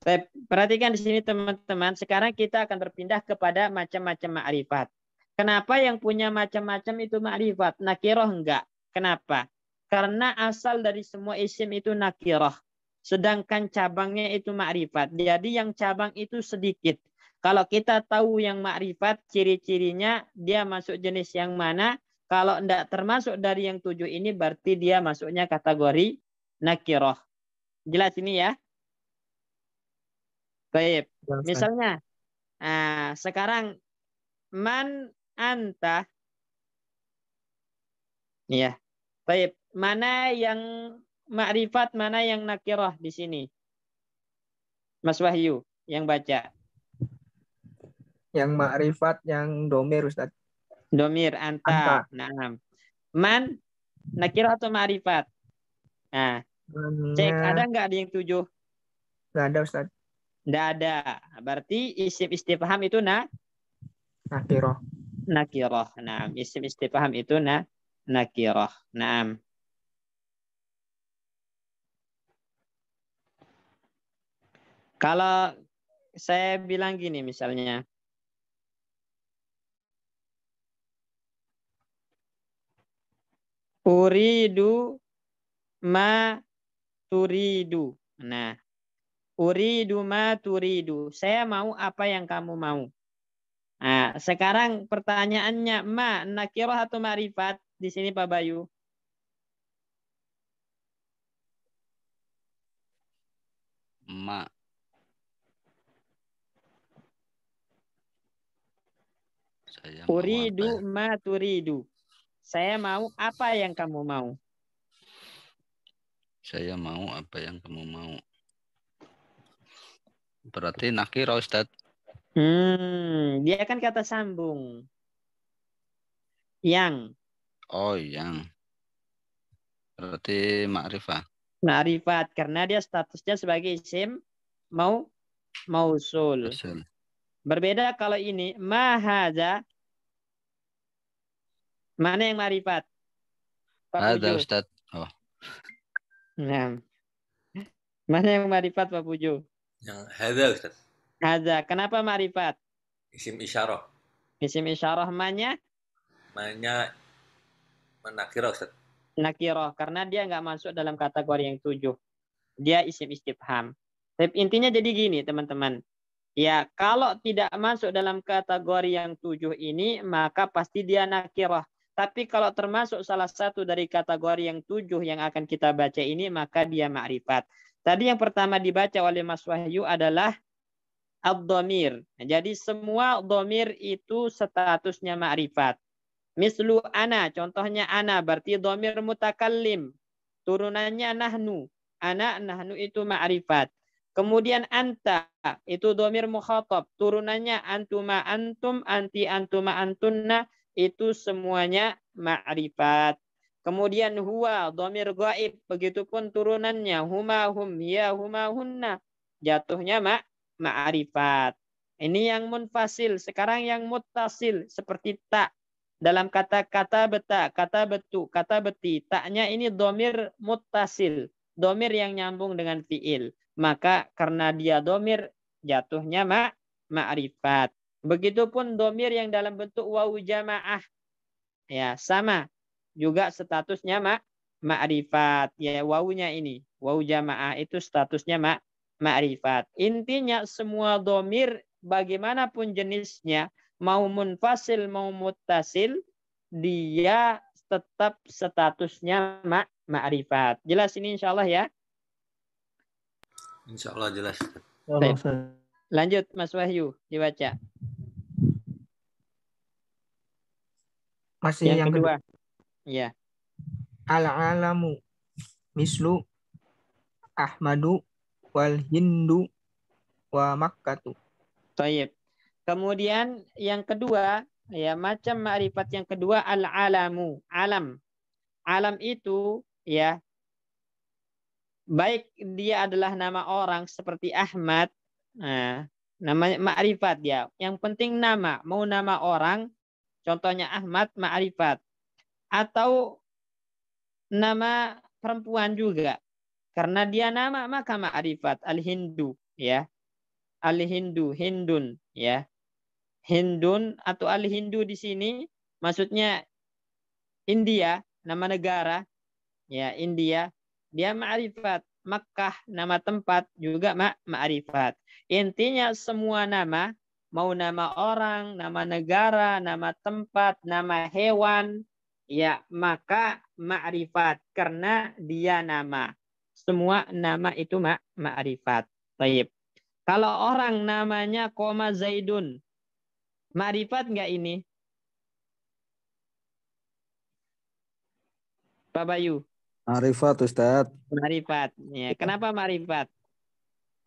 saya perhatikan di sini teman-teman. Sekarang kita akan berpindah kepada macam-macam ma'rifat. Kenapa yang punya macam-macam itu ma'rifat? Nakirah enggak. Kenapa? Karena asal dari semua isim itu nakirah. Sedangkan cabangnya itu ma'rifat. Jadi yang cabang itu sedikit. Kalau kita tahu yang ma'rifat, ciri-cirinya dia masuk jenis yang mana. Kalau enggak termasuk dari yang 7 ini, berarti dia masuknya kategori nakirah. Jelas ini ya? Baik. Misalnya, sekarang man anta. Ya. Baik. Mana yang ma'rifat, mana yang nakirah di sini? Mas Wahyu yang baca. Yang ma'rifat, yang domir Ustaz. Domir Anta. anta. Naam. Man nakirah atau ma'rifat? Nah, cek ada Mannya nggak ada yang 7? nggak ada Ustaz. Nggak ada. Berarti isim istifham itu Nakirah. nakirah. Naam. Isim istifham itu nakirah. Naam. Kalau saya bilang gini misalnya, uridu ma turidu. Nah, uridu ma turidu. Saya mau apa yang kamu mau. Nah, sekarang pertanyaannya, ma nakirah atau ma'rifat di sini Pak Bayu? Ma. Saya mau Uridu apa? ma turidu. Saya mau apa yang kamu mau. Saya mau apa yang kamu mau. Berarti nakirah Ustaz. Dia kan kata sambung. Yang. Oh, yang. Berarti ma'rifah. Ma'rifat. Karena dia statusnya sebagai isim mausul. Usul. Berbeda kalau ini. Ma hadza. Mana yang ma'rifat? Pak Ada Pujo. Ustaz. Oh, Nah. Mana yang ma'rifat Pak Pujo? Yang hadza Ustaz. Hadza. Kenapa ma'rifat? Isim isyarah. Isim isyarah ma-nya Maknanya menakirah Ustaz. nakirah. Karena dia nggak masuk dalam kategori yang 7. Dia isim istifham. Tapi intinya jadi gini teman-teman. Ya, kalau tidak masuk dalam kategori yang 7 ini, maka pasti dia nakirah. Tapi kalau termasuk salah satu dari kategori yang 7 yang akan kita baca ini, maka dia ma'rifat. Tadi yang pertama dibaca oleh Mas Wahyu adalah ad-dhamir. Jadi semua dhamir itu statusnya ma'rifat. Mislu ana, contohnya ana, berarti dhamir mutakallim. Turunannya nahnu. Ana, nahnu itu ma'rifat. Kemudian anta, itu dhamir mukhatab. Turunannya antuma antum, anti antuma antunna, itu semuanya ma'rifat. Kemudian huwa, dhamir gaib. Begitupun turunannya. Huma hum, ya huma hunna. Jatuhnya ma'rifat. Ini yang munfasil. Sekarang yang muttasil. Seperti tak. Dalam kata-kata beta, kata betu, kata beti. Taknya ini dhamir muttasil. Dhamir yang nyambung dengan fi'il. Maka karena dia dhamir, jatuhnya ma'rifat. Begitupun dhamir yang dalam bentuk wawu jamaah. Ya, sama. Juga statusnya ma'rifat. Ya, wawunya ini. Wawu jamaah itu statusnya ma'rifat. Intinya semua dhamir bagaimanapun jenisnya, mau munfasil, mau muttasil, dia tetap statusnya ma'rifat. Jelas ini insya Allah ya? Insya Allah jelas. Kalau Ustaz. Lanjut Mas Wahyu, dibaca. Masih yang kedua. Ya. Al-alamu mislu Ahmadu wal Hindu wa Makkatu. Taib. Kemudian yang kedua, ya macam ma'rifat yang kedua al-alamu, alam. Alam itu ya baik dia adalah nama orang seperti Ahmad, nah, namanya ma'rifat dia. Yang penting nama, mau nama orang, contohnya Ahmad ma'rifat. Atau nama perempuan juga. Karena dia nama maka ma'rifat. Al-Hindu ya. Al-Hindu, Hindun ya. Hindun atau Al-Hindu di sini maksudnya India, nama negara ya, India. Dia ma'rifat. Makkah nama tempat juga ma'rifat. Intinya semua nama, mau nama orang, nama negara, nama tempat, nama hewan, ya maka ma'rifat karena dia nama. Semua nama itu ma'rifat. Baik. Kalau orang namanya koma Zaidun, ma'rifat enggak ini? Pak Bayu. Ma'rifat Ustaz. Ma'rifat. Ya, kenapa ma'rifat?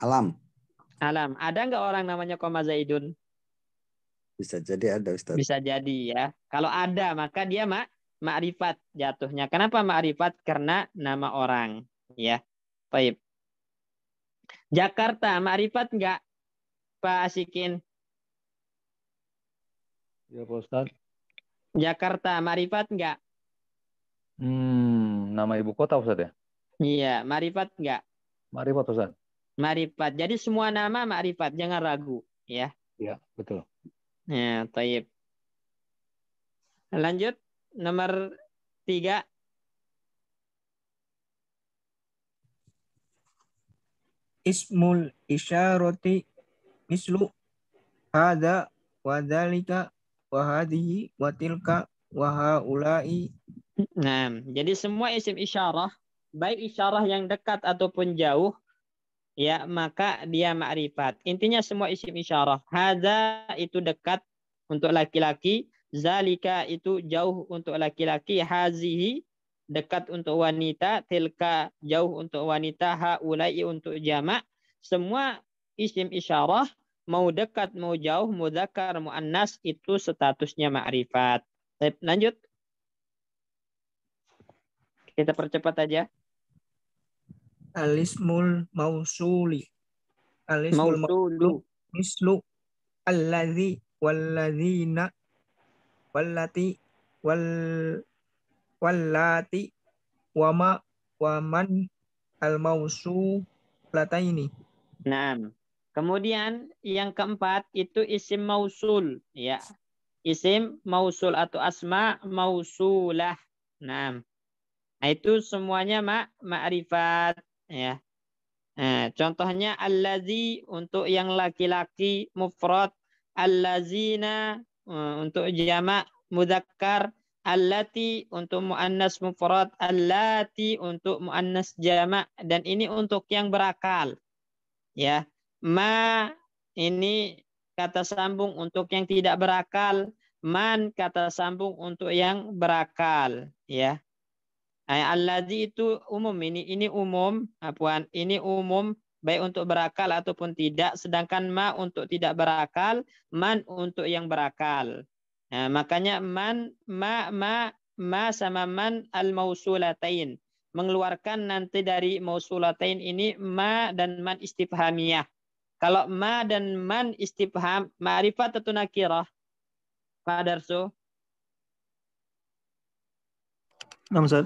Alam. Alam. Ada enggak orang namanya koma Zaidun? Bisa jadi ada Ustaz. Bisa jadi ya. Kalau ada maka dia ma'rifat jatuhnya. Kenapa ma'rifat? Karena nama orang. Ya. Baik. Jakarta ma'rifat enggak Pak Asikin? Ya Pak Ustadz. Jakarta ma'rifat enggak? Nama ibu kota Ustadz ya? Iya, ma'rifat enggak? Ma'rifat Ustadz. Ma'rifat. Jadi semua nama ma'rifat, jangan ragu, ya. Iya, betul. Ya, taib. Lanjut nomor 3. Ismul isyarati mislu hada wa dzalika wa hadhihi wa tilka wa haula'i. Nah, jadi semua isim isyarah, baik isyarah yang dekat ataupun jauh, ya, maka dia ma'rifat. Intinya semua isim isyarah. Hada itu dekat untuk laki-laki, zalika itu jauh untuk laki-laki, hazihi dekat untuk wanita, tilka jauh untuk wanita, haulai untuk jamak. Semua isim isyarah mau dekat mau jauh, mudzakkar muannas itu statusnya ma'rifat. Lanjut. Kita percepat aja. Alismul mausuli. Alismul Mausulu. mislu allazi wallazina wallati wallati wama waman al-mausulataini. Nah, kemudian yang keempat itu isim mausul, ya. Isim mausul atau asma mausulah. Nah, itu semuanya ma'rifat, ya. Nah, contohnya allazi untuk yang laki-laki mufrad, allazina untuk jamak mudzakkar, allati untuk muannas mufrad, allati untuk muannas jamak, dan ini untuk yang berakal. Ya. Ma ini kata sambung untuk yang tidak berakal, man kata sambung untuk yang berakal, ya. Allazi itu umum, ini umum, ini umum baik untuk berakal ataupun tidak, sedangkan ma untuk tidak berakal, man untuk yang berakal. Nah, makanya man ma sama man al-mausulatain mengeluarkan nanti dari mausulatain ini ma dan man istifhamiyah. Kalau ma dan man istifham, ma'rifat atau nakirah? Pak Darso? Nah, Ustaz.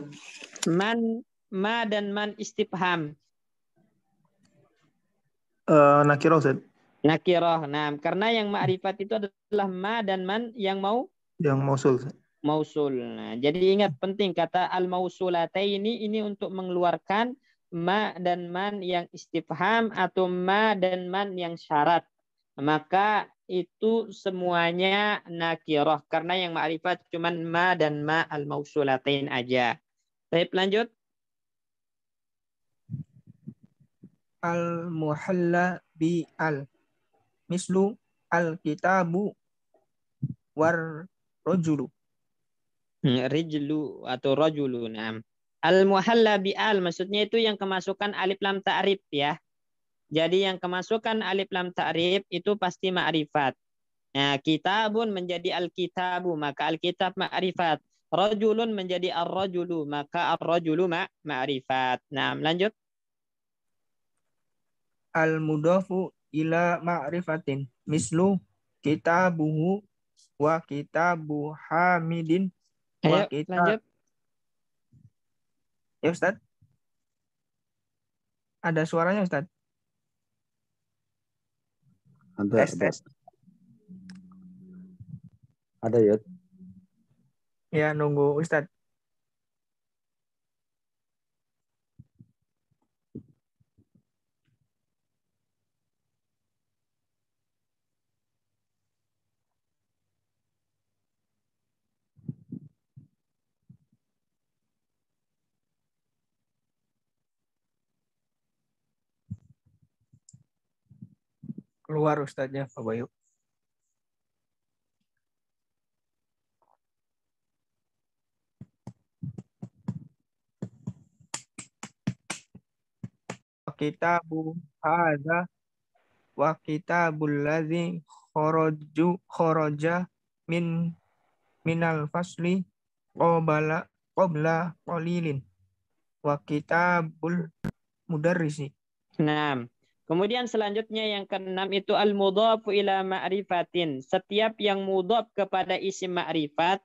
Ma dan man istifham. Nakirah Ustaz. Nakirah. Nah, karena yang ma'rifat itu adalah ma dan man yang Yang mausul. mausul. Nah, jadi ingat penting kata al-mausulataini ini untuk mengeluarkan ma dan man yang istifham atau ma dan man yang syarat. Maka itu semuanya nakirah karena yang ma'rifat cuman ma dan ma al-mausulatain aja. Baik, lanjut. Al-muhalla bi al mislu al-kitabu war rajulu. Rijlu atau rajulu. Nah. Al-muhalla bi'al maksudnya itu yang kemasukan alif lam ta'rif, ya. Jadi yang kemasukan alif lam ta'rif itu pasti ma'rifat. Nah, kitabun menjadi al-kitabu, maka al-kitab ma'rifat. Rajulun menjadi ar-rajulu, maka ar-rajulu ma'rifat. Nah, lanjut. Al-mudafu ila ma'rifatin mislu kitabuhu wa kitabu Hamidin wa Ayo, lanjut. Ya Ustaz. Ada suaranya Ustaz? Ada, Tes. Ada ya. Ya, nunggu Ustaz. Keluar Ustaznya, Pak Bayu. Kitabu hadza wa kitabul ladzi khoroja minal fasli qabla qalilin wa kitabul mudarrisi. Nah, kemudian selanjutnya yang keenam itu al-mudhafu ila ma'rifatin. Setiap yang mudhaf kepada isim ma'rifat,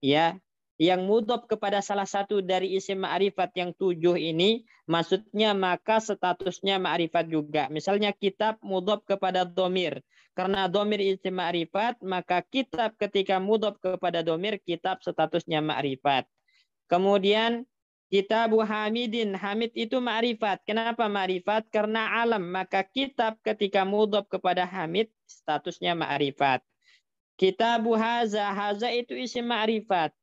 ya, yang mudhaf kepada salah satu dari isim ma'rifat yang 7 ini, maksudnya maka statusnya ma'rifat juga. Misalnya kitab mudhaf kepada domir. Karena domir isim ma'rifat, maka kitab ketika mudhaf kepada domir, kitab statusnya ma'rifat. Kemudian Kitabu Hamidin, Hamid itu ma'rifat. Kenapa ma'rifat? Karena alam. Maka kitab ketika mudhaf kepada Hamid, statusnya ma'rifat. Kitabu Haza, Haza itu isim ma'rifat.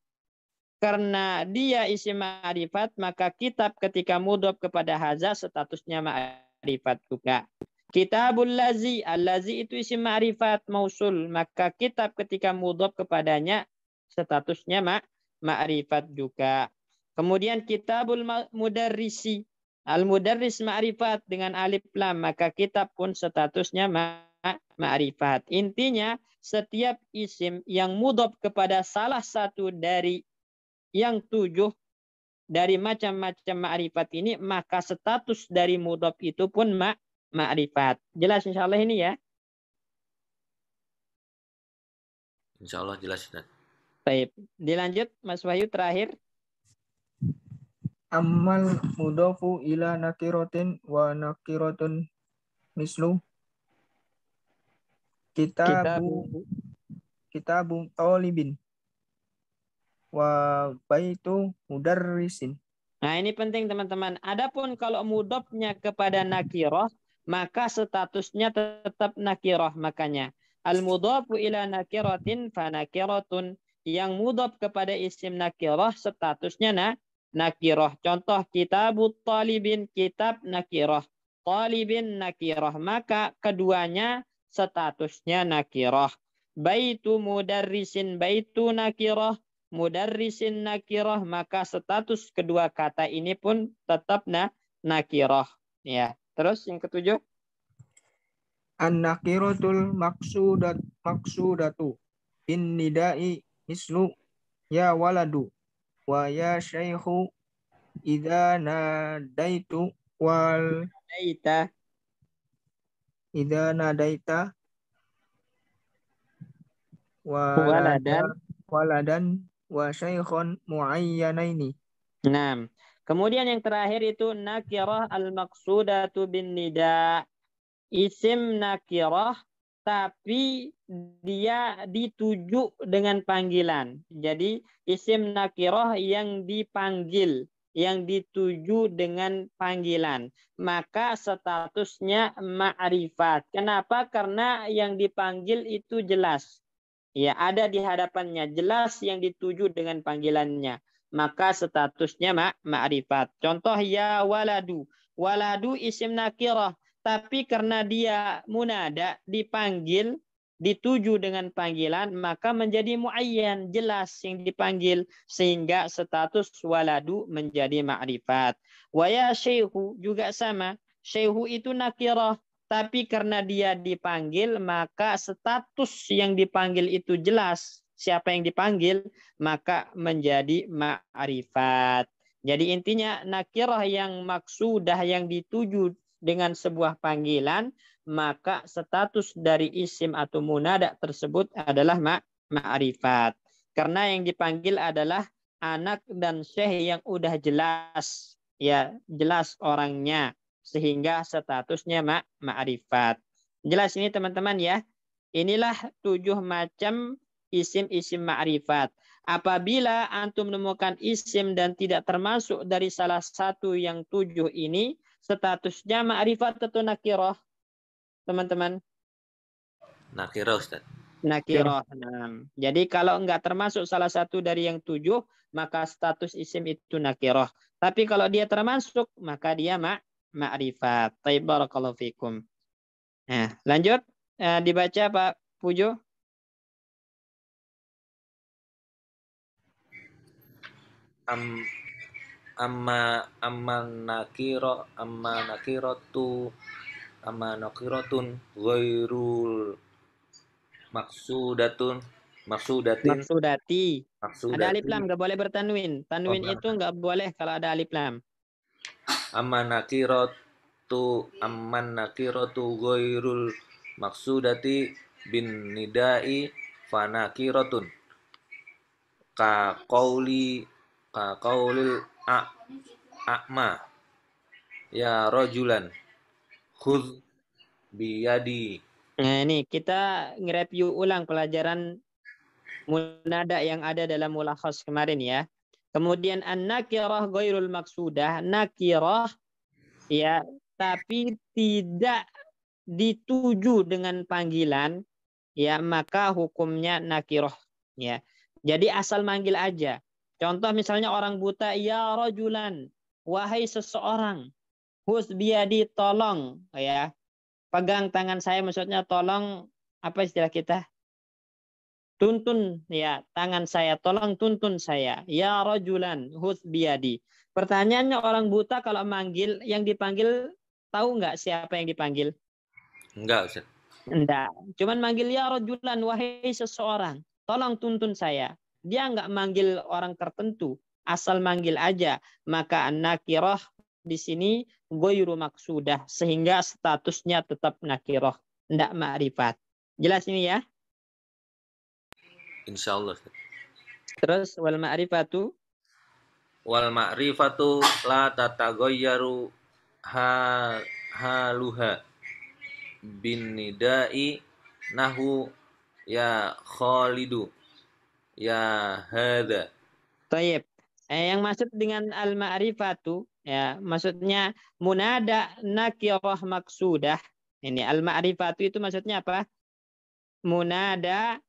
Karena dia isim ma'rifat, maka kitab ketika mudhaf kepada Haza, statusnya ma'rifat juga. Kitabul Lazi, Al-Lazi itu isim ma'rifat mausul. Maka kitab ketika mudhaf kepadanya, statusnya ma'rifat juga. Kemudian kitabul mudarrisi. Al-mudarris ma'rifat dengan alif lam. Maka kitab pun statusnya ma'rifat. Intinya setiap isim yang mudhaf kepada salah satu dari yang 7 dari macam-macam ma'rifat ini, maka status dari mudhaf itu pun ma'rifat. Jelas insyaallah ini ya? Insyaallah jelas, Ustaz. Baik, dilanjut Mas Wahyu terakhir. Ammal mudhafu ila nakiratin wa nakiratun mislu kitabu talibin wa baitu mudarrisin. Nah, ini penting teman-teman. Adapun kalau mudhafnya kepada nakirah, maka statusnya tetap nakirah. Makanya al-mudhafu ila nakiratin fa nakiratun. Yang mudhaf kepada isim nakirah statusnya nakirah. Contoh kitabut talibin, kitab nakirah. Talibin nakirah. Maka keduanya statusnya nakirah. Baitu mudarrisin, baitu nakirah. Mudarrisin nakirah, maka status kedua kata ini pun tetap nakirah. Ya. Terus yang ketujuh. An-nakiratul maksudatu bin nidai mislu ya waladu wa ya syaikhu idza nadaita waladan wa syaikhon muayyanaini. Nah, kemudian yang terakhir itu nakirah al-maqsudatu bin nida. Isim nakirah tapi dia dituju dengan panggilan. Jadi isim nakirah yang dipanggil, yang dituju dengan panggilan, maka statusnya ma'rifat. Kenapa? Karena yang dipanggil itu jelas. Ya, ada di hadapannya, jelas yang dituju dengan panggilannya. Maka statusnya ma'rifat. Contoh ya waladu. Waladu isim nakirah. Tapi karena dia munada, dipanggil, dituju dengan panggilan, maka menjadi muayyan, jelas yang dipanggil. Sehingga status waladu menjadi ma'rifat. Wa ya syaihu juga sama. Syaihu itu nakirah. Tapi karena dia dipanggil, maka status yang dipanggil itu jelas. Siapa yang dipanggil, maka menjadi ma'rifat. Jadi intinya nakirah yang maksudah, yang dituju dengan sebuah panggilan, maka status dari isim atau munada tersebut adalah ma'rifat. Karena yang dipanggil adalah anak dan syekh yang udah jelas. Ya, jelas orangnya. Sehingga statusnya ma'rifat. Jelas ini teman-teman ya. Inilah 7 macam isim-isim ma'rifat. Apabila antum menemukan isim dan tidak termasuk dari salah satu yang 7 ini, statusnya ma'rifat atau nakirah, teman-teman? Nakirah, Ustaz. Nakirah. Nah, jadi kalau enggak termasuk salah satu dari yang 7, maka status isim itu nakirah. Tapi kalau dia termasuk, maka dia ma'rifat. Taib, barakallahu fikum. Nah, lanjut. Dibaca Pak Pujo. Amma nakiratun ghairul maksudatin, Maksudati. Ada alif lam, maksudati, nggak boleh bertanwin. Tanwin itu nggak boleh kalau ada alif lam. amman nakiratu ghairul maksudati bin nidai fanakiratun ka qaulil a'ma ya rajulan khudh biyadi. Nah ini kita nge-review ulang pelajaran munada yang ada dalam mulakhas kemarin ya. Kemudian an-nakirah ghairul maksudah, nakirah ya, tapi tidak dituju dengan panggilan ya, maka hukumnya nakirah ya. Jadi asal manggil aja. Contoh misalnya orang buta, ya rajulan, wahai seseorang, husbiyadi, tolong ya. Pegang tangan saya, maksudnya tolong, apa istilah kita? Tuntun ya, tangan saya, tolong tuntun saya. Ya rajulan, husbiyadi. Pertanyaannya orang buta kalau manggil, yang dipanggil tahu nggak siapa yang dipanggil? Enggak, Ustaz. Enggak. Cuman manggil ya rajulan, wahai seseorang, tolong tuntun saya. Dia nggak manggil orang tertentu, asal manggil aja. Maka nakirah di sini ghairu maksudah, sehingga statusnya tetap nakirah, enggak ma'rifat. Jelas ini ya? Insyaallah. Terus wal ma'rifatu Wal ma'rifatu la tataghayyaru haluha bin nidai nahu ya Khalidu ya hadza. Taib. Yang maksud dengan al-ma'rifatu ya, maksudnya munada nakirah maksudah. Ini al-ma'rifatu itu maksudnya apa? Munada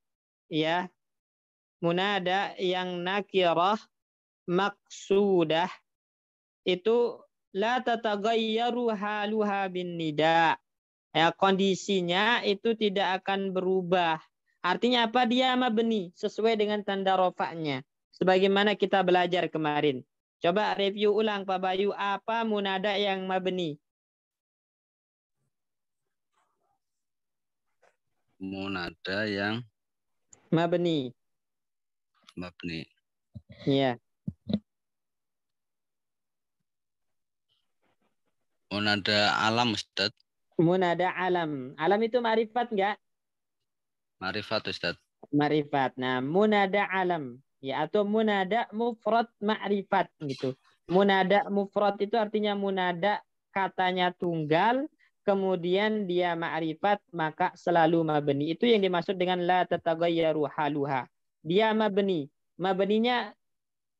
ya, munada yang nakirah maksudah itu la tataghayyaru haluha bin nida. Ya, kondisinya itu tidak akan berubah. Artinya apa? Dia mabni sesuai dengan tanda rofaknya. Sebagaimana kita belajar kemarin. Coba review ulang Pak Bayu, apa munada yang mabni? Munada yang Mabni. mabni. Iya. Munada alam, Ustaz. Munada alam. Alam itu ma'rifat enggak? Ma'rifat, Ustaz. Ma'rifat. Nah, munada alam. Ya, atau munada mufrad ma'rifat gitu. Munada mufrad itu artinya munada katanya tunggal, kemudian dia ma'rifat, maka selalu mabni. Itu yang dimaksud dengan la tataghayyaru haluha. Dia mabni. Mabninya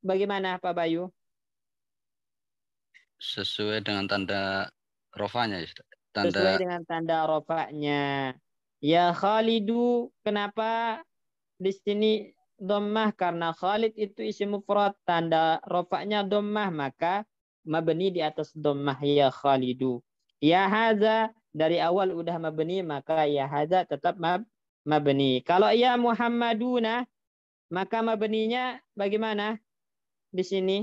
bagaimana Pak Bayu? Sesuai dengan tanda rofanya, Ustaz. Sesuai dengan tanda rofaknya. Ya Khalidu, kenapa di sini dhammah? Karena Khalid itu isim mufrad, tanda rofaknya dhammah, maka mabni di atas dhammah, ya Khalidu. Ya hadza, dari awal udah mabni, maka ya hadza tetap mabni. Kalau ya Muhammaduna, maka mabninya bagaimana di sini?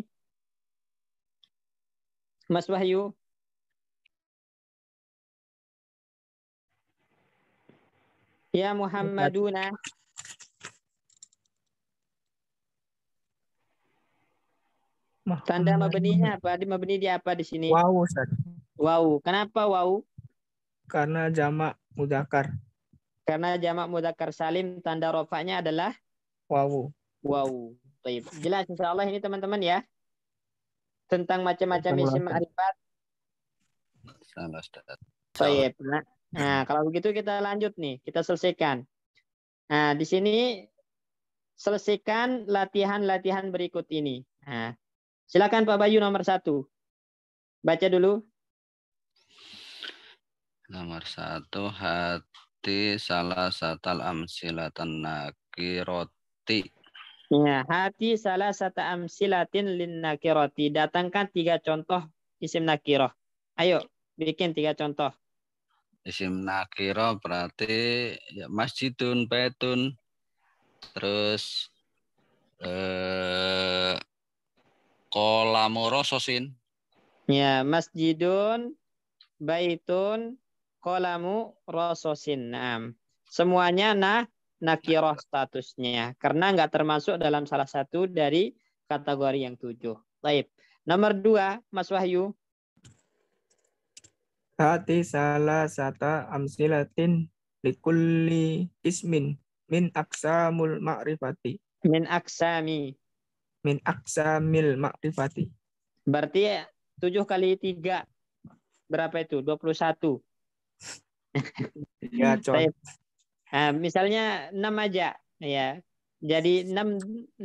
Mas Wahyu? Ya Muhammaduna. Tanda mabninya apa? Di mabni di apa di sini? Wow, Ustaz. Wow. Kenapa wow? Karena jamak mudzakkar. Karena jamak mudzakkar salim, tanda rofaknya adalah Wow. wow. Baik. Jelas insyaallah ini teman-teman ya. Tentang macam-macam isim ma'rifat. Salah, Ustaz. Baik. Nah, kalau begitu kita lanjut nih, kita selesaikan. Nah, di sini selesaikan latihan-latihan berikut ini. Nah, silakan Pak Bayu nomor 1. Baca dulu. Nomor 1, hati salah satal amsilatan nakiroti. Ya, hati salah satu amsilatin lin nakiroti. Datangkan 3 contoh isim nakirah. Ayo, bikin 3 contoh. Isim nakirah berarti ya, masjidun, baitun, terus kolamu rososin. Ya, masjidun, baitun, kolamu rososin. Nah, semuanya nakiroh statusnya karena nggak termasuk dalam salah satu dari kategori yang 7. Baik. Nomor 2, Mas Wahyu. Hati salah sata amsilatin likulli ismin min aksamul ma'rifati. Min aksami. Min aksamil ma'rifati. Berarti 7 kali 3 berapa itu? 21. Ya, Con. Baik. Nah, misalnya 6 aja ya. Jadi 6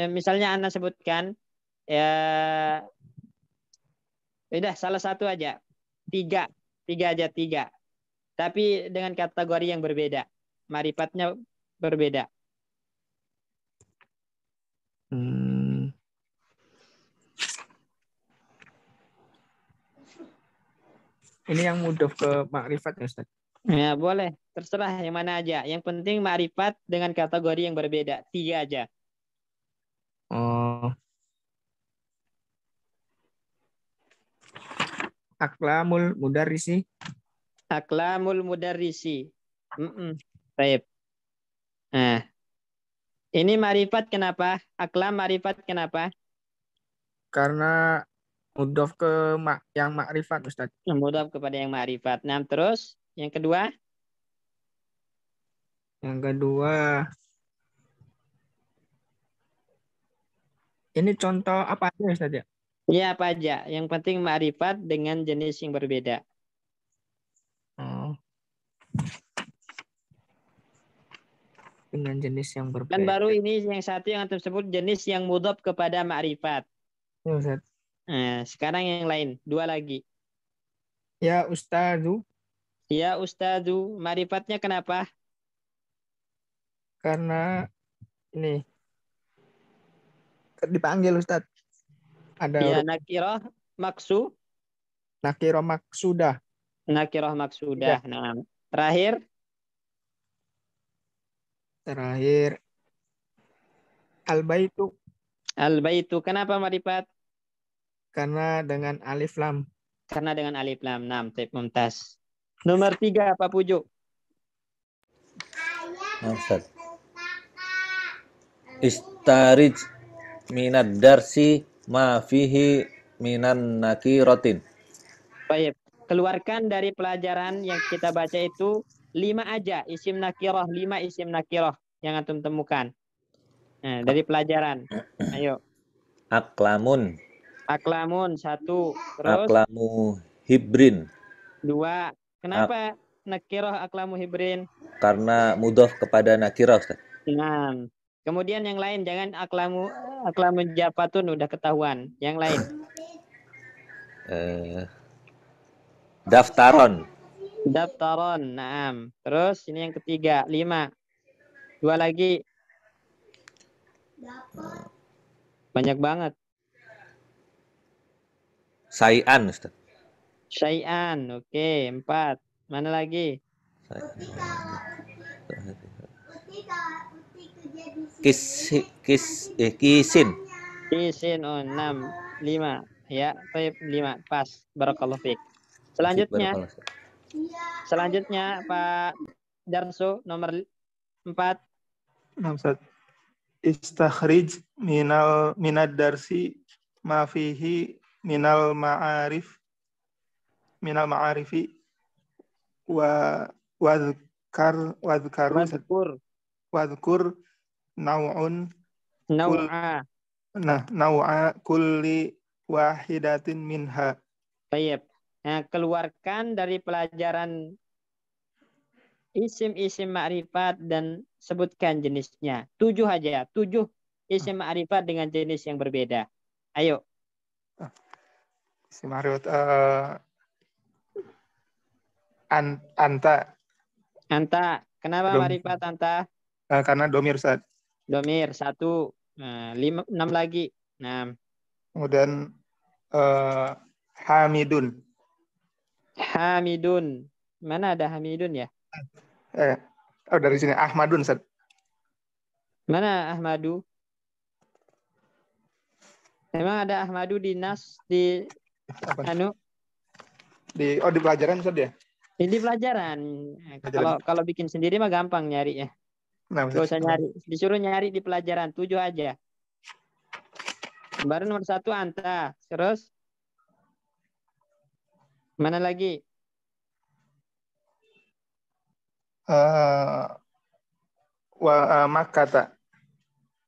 misalnya Anda sebutkan ya udah salah satu aja. 3 aja 3. Tapi dengan kategori yang berbeda. Marifatnya berbeda. Ini yang mudhof ke makrifat ya, Ustaz. Ya, boleh. Terserah yang mana aja. Yang penting makrifat dengan kategori yang berbeda. 3 aja. Oh. Aklamul mudarrisi. Aklamul mudarrisi. Baik. Nah, ini marifat kenapa? Aklam marifat kenapa? Karena mudhof ke yang makrifat, Ustaz. Mudhof kepada yang marifat. Nah, terus yang kedua? Yang kedua, ini contoh apa aja, Ustaz ya? Iya, apa aja. Yang penting marifat dengan jenis yang berbeda. Oh. Dengan jenis yang berbeda. Kan baru ini yang satu yang antum sebut jenis yang mudhof kepada ma'rifat. Ya, Ustaz. Nah, sekarang yang lain, 2 lagi. Ya Ustazu. Ya Ustazu, marifatnya kenapa? Karena ini dipanggil Ustaz. Ada Ya nakiroh maksu. nakiroh maksudah. Nakiroh maksudah. Ya. Nah, terakhir al-baitu. Al-baitu kenapa marifat? Karena dengan alif lam. Karena dengan alif lam. 6, tip mumtaz. Nomor 3, Pak Puju. Ustaz. Istarij minad darsi ma fihi minan nakiratin. Baik. Keluarkan dari pelajaran yang kita baca itu 5 aja isim nakirah, 5 isim nakirah yang antum temukan. Nah, dari pelajaran. Ayo. Aklamun. Aklamun 1, terus Aklamu hibrin. 2. Kenapa nakirah aklamu hibrin? Karena mudhof kepada nakirah, Ustaz. 6. Kemudian yang lain jangan aklamu jafatun udah ketahuan. Yang lain. Daftaron. Daftaron. 6. Terus ini yang ketiga 5. 2 lagi. Banyak banget. Sayan, Ustaz. Syai'an. Oke, 4. Mana lagi? Kisin. Kisin. Oh, 6. 5. Ya, 5. Pas. Barakallahu fiik. Selanjutnya Pak Darso nomor 4. Nah, Ustaz. Istakhrij minad darsi ma fihi minal ma'arifi wadhkur naw'a kulli wahidatin minha. Baik. Nah, keluarkan dari pelajaran isim-isim ma'rifat dan sebutkan jenisnya. 7 aja. 7 isim ma'rifat dengan jenis yang berbeda. Ayo. Isim ma'rifat anta. Anta. Kenapa ma'rifat anta? Karena domir, Ustaz. Domir 1. Nah, 6 lagi. 6. Kemudian Hamidun. Hamidun. Mana ada Hamidun ya? Dari sini Ahmadun, Ustaz. Mana Ahmadu? Memang ada Ahmadu di nas di di pelajaran, Ustaz ya? Di pelajaran. Kalau bikin sendiri mah gampang nyari ya. Nah, Gak usah Ustaz. nyari. Disuruh nyari di pelajaran. 7 aja. Baru nomor 1 anta. Terus mana lagi? Makata.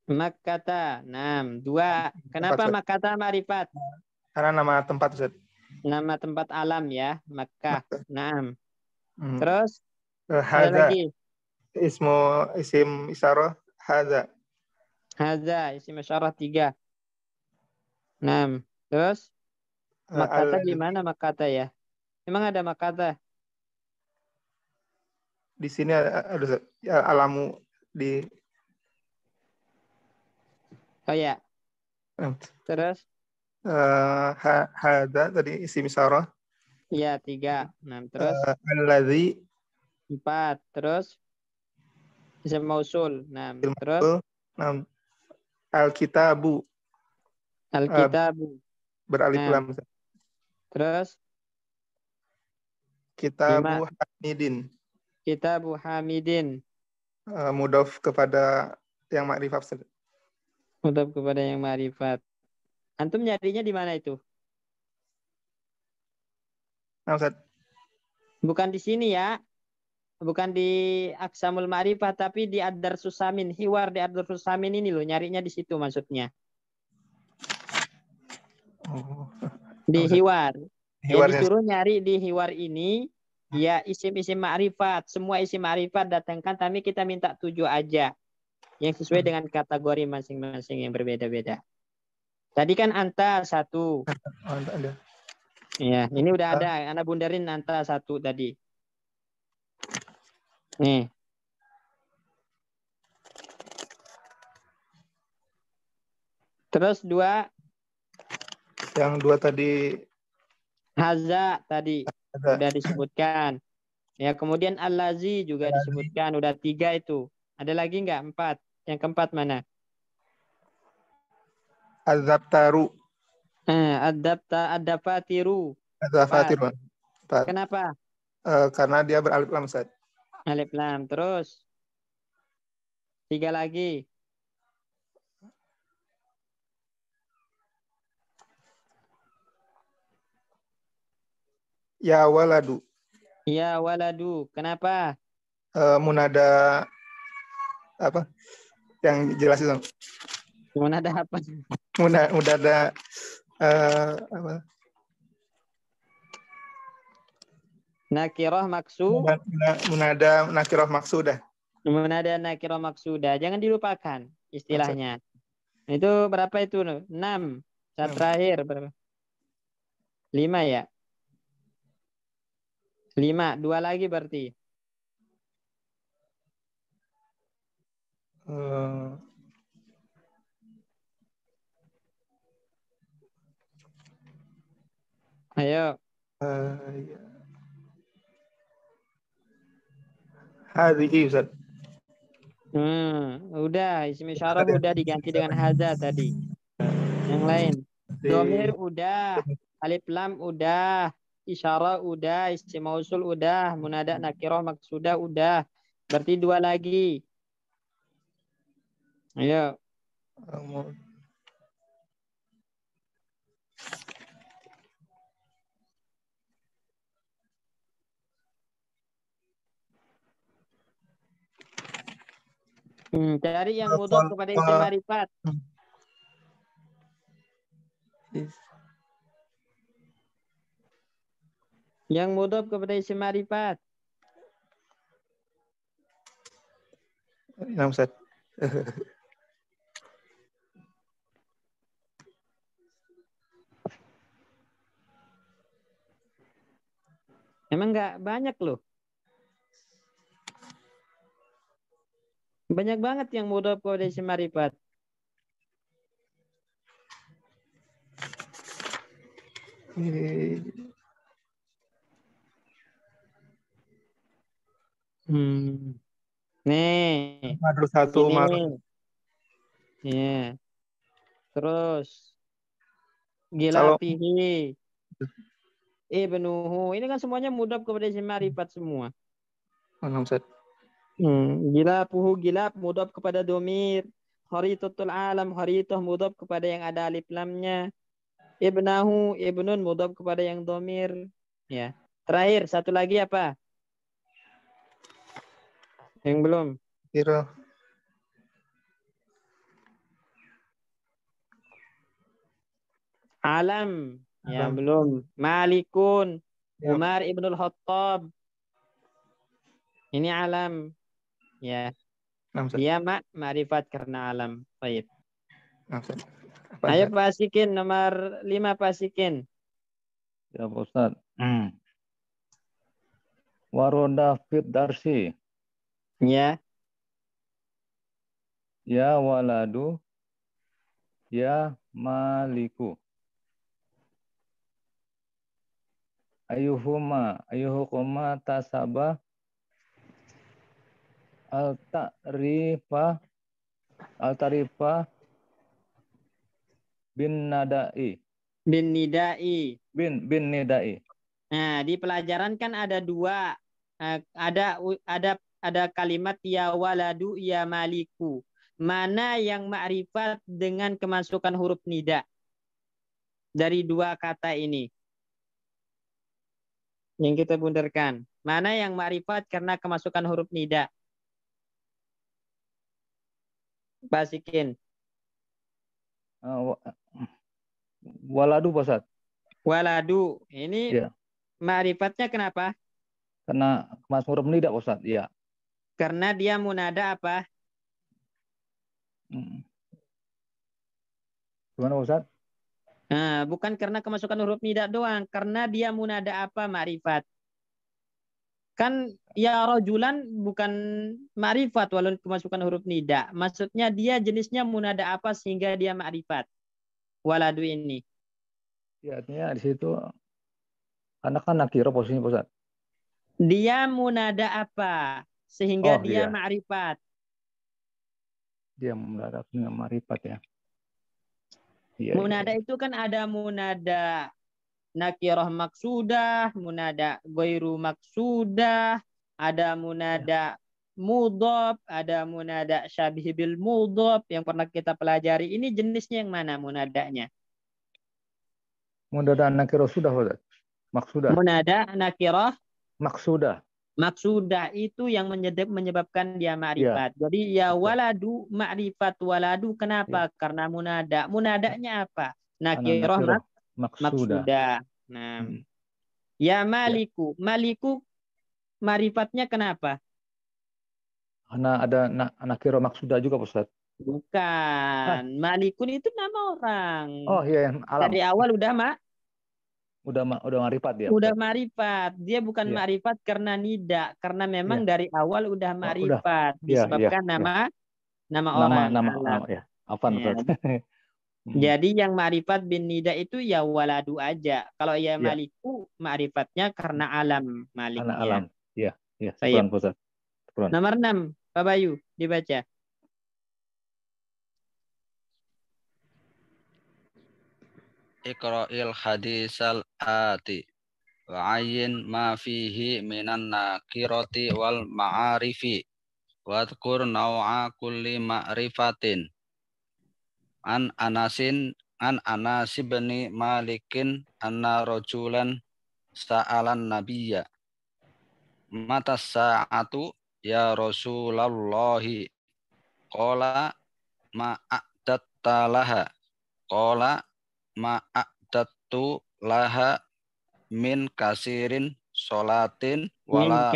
Makkata. 6. 2. Kenapa Ustaz. Makkata ma'rifat? Karena nama tempat, Ustaz. Nama tempat alam ya. Makkah. 6. Hmm. Terus ada Hadza lagi. isim isyarah hadza. Hadza isim isyarah 3. 6. Terus Makkata gimana Makkata ya? Emang ada Makkata? Di sini ada Ustaz. Ya, alamu di Oh ya. Terus hadza tadi isim isyarah. iya 3. 6. Terus Alladzi 4. Terus isim mausul. 6. Terus al-kitabu Alkitabu. beralif 6. lam. Terus Kitabu 5. Hamidin. Kitabu Hamidin. Mudhof kepada yang makrifat. Mudhof kepada yang ma'rifat. Antum nyarinya di mana itu? Nah, Ustaz. Bukan di sini ya. Bukan di Aksamul Ma'rifah, tapi di Ad-Darsus Samin. Hiwar di Ad-Darsus Samin ini loh. Nyarinya di situ maksudnya. Oh. Di hiwar. Yang Hiwarnya. disuruh nyari di hiwar ini, ya isim-isim ma'rifat. Semua isim ma'rifat datangkan, tapi kita minta 7 aja. Yang sesuai dengan kategori masing-masing yang berbeda-beda. Tadi kan anta 1. Ada. Ya, ini udah ada. Anak bundarin anta 1 tadi. Nih. Terus 2. Yang 2 tadi Haza tadi. ada. Udah disebutkan. Ya, kemudian Al-Lazi juga disebutkan. Udah 3 itu. Ada lagi nggak? 4. Yang keempat mana? Azabtaru. Ad-Dafatiru. Azafatiru. Kenapa? Karena dia beralif lam, Ustaz. Alif lam. Terus 3 lagi. Ya waladu. Ya waladu. Kenapa? Munada apa? Yang jelas itu. Munada apa? Munada apa? Nakirah maksud. Munada nakirah maksudah. Munada nakirah maksudah. Jangan dilupakan istilahnya. Itu berapa itu? 6. Saat terakhir berapa? 5 ya? 5. 2 lagi berarti. Ayo. Hadhihi, Ustaz. Udah. Isim isyarah udah diganti dengan hadza tadi. Yang lain. Domir udah. Alif lam udah. Isyarah udah. Isim mausul udah. Munada nakirah maksudah udah. Berarti 2 lagi. Ayo. Cari yang mudhof kepada isim ma'rifat. Yang mudhof kepada isim ma'rifat. Ya, Ustaz. Emang nggak banyak loh. Banyak banget yang mudhof kepada isim ma'rifat. Nih. Madrus 1 Ini. Ya. Terus Gilatihi. Ibnuhu. Ini kan semuanya mudhof kepada isim ma'rifat semua. Ustaz. Gilapuhu gilap mudhaf kepada domir. Kharitatul alam kharitah mudhaf kepada yang ada alif lamnya. Ibnahu ibnun mudhaf kepada yang domir. Ya. Terakhir satu lagi apa? Yang belum. Kira Alam. Ya, Alam. belum. Malikun. Ya. Umar ibnul Khattab. Ini alam. Ya. Nah, Ustaz. Dia ma'rifat karena alam. Baik. Nah, Ustaz. Apa, Ayo Ustaz? Pak Sikin, nomor 5 Pak Sikin. Ya Pak Ustaz. Waroda fit darsi. Ya. Ya waladu. Ya maliku. Ayuhukuma tasabah. Al-ta'rifah bin nadai. Bin nidai. Bin nidai. Nah, di pelajaran kan ada dua. Ada kalimat ya waladu ya maliku. Mana yang ma'rifat dengan kemasukan huruf nida dari dua kata ini? Yang kita bunderkan. Mana yang ma'rifat karena kemasukan huruf nida? Basikin. Waladu Pak Ustaz. Waladu. Ini Ya. ma'rifatnya kenapa? Karena kemasukan huruf nida Pak Ustaz. Ya. Karena dia munada apa? Gimana Pak Ustaz? Nah, bukan karena kemasukan huruf nida doang. Karena dia munada apa ma'rifat. Kan ya rojulan bukan ma'rifat walaupun kemasukan huruf nida. Maksudnya dia jenisnya munada apa sehingga dia ma'rifat. Waladu ini. Ya, artinya di situ karena kan nakiro posisinya Pak Ustaz. Dia munada apa sehingga dia iya. ma'rifat. Dia munada ma'rifat ya. Iya, Munada iya. itu kan ada munada nakirah maksudah, munada ghairu maksudah, ada munada mudhaf, ada munada syabih bil mudhaf yang pernah kita pelajari. Ini jenisnya yang mana munadanya? Munada nakiro sudah Pak Ustaz. Maksudah. Munada nakirah Maksudah. maksudah itu yang menyebabkan dia ma'rifat. Jadi ya waladu ma'rifat waladu kenapa? Karena munada. Munadanya apa? Nakirah maksudah. Nah. Ya maliku. Maliku ma'rifatnya kenapa? Karena ada nakiro maksudah juga Pak Ustaz. Bukan. Malikun itu nama orang. Oh iya yang alam. Dari awal udah udah ma'rifat dia. Udah ma'rifat. Dia bukan ma'rifat karena nida, karena memang dari awal udah ma'rifat. Disebabkan nama orang. Nama ya. Afan Ustaz. Jadi yang ma'rifat bin nida itu ya waladu aja. Kalau ya maliku ma'rifatnya karena alam maliknya. Karena alam. Iya, iya. Syukran Ustaz. Syukran. Nomor 6, Pak Bayu dibaca. Iqra'il hadisal ati wa ayyin ma fihi minan nakirati wal ma'arifi wa dhkur naw'a kulli ma'rifatin an Anas bin Malikin anna rajulan sa'alan nabiyya mata sa'atu ya Rasulallahi qala ma'adatta laha qala ma'adattu laha min kasirin sholatin wala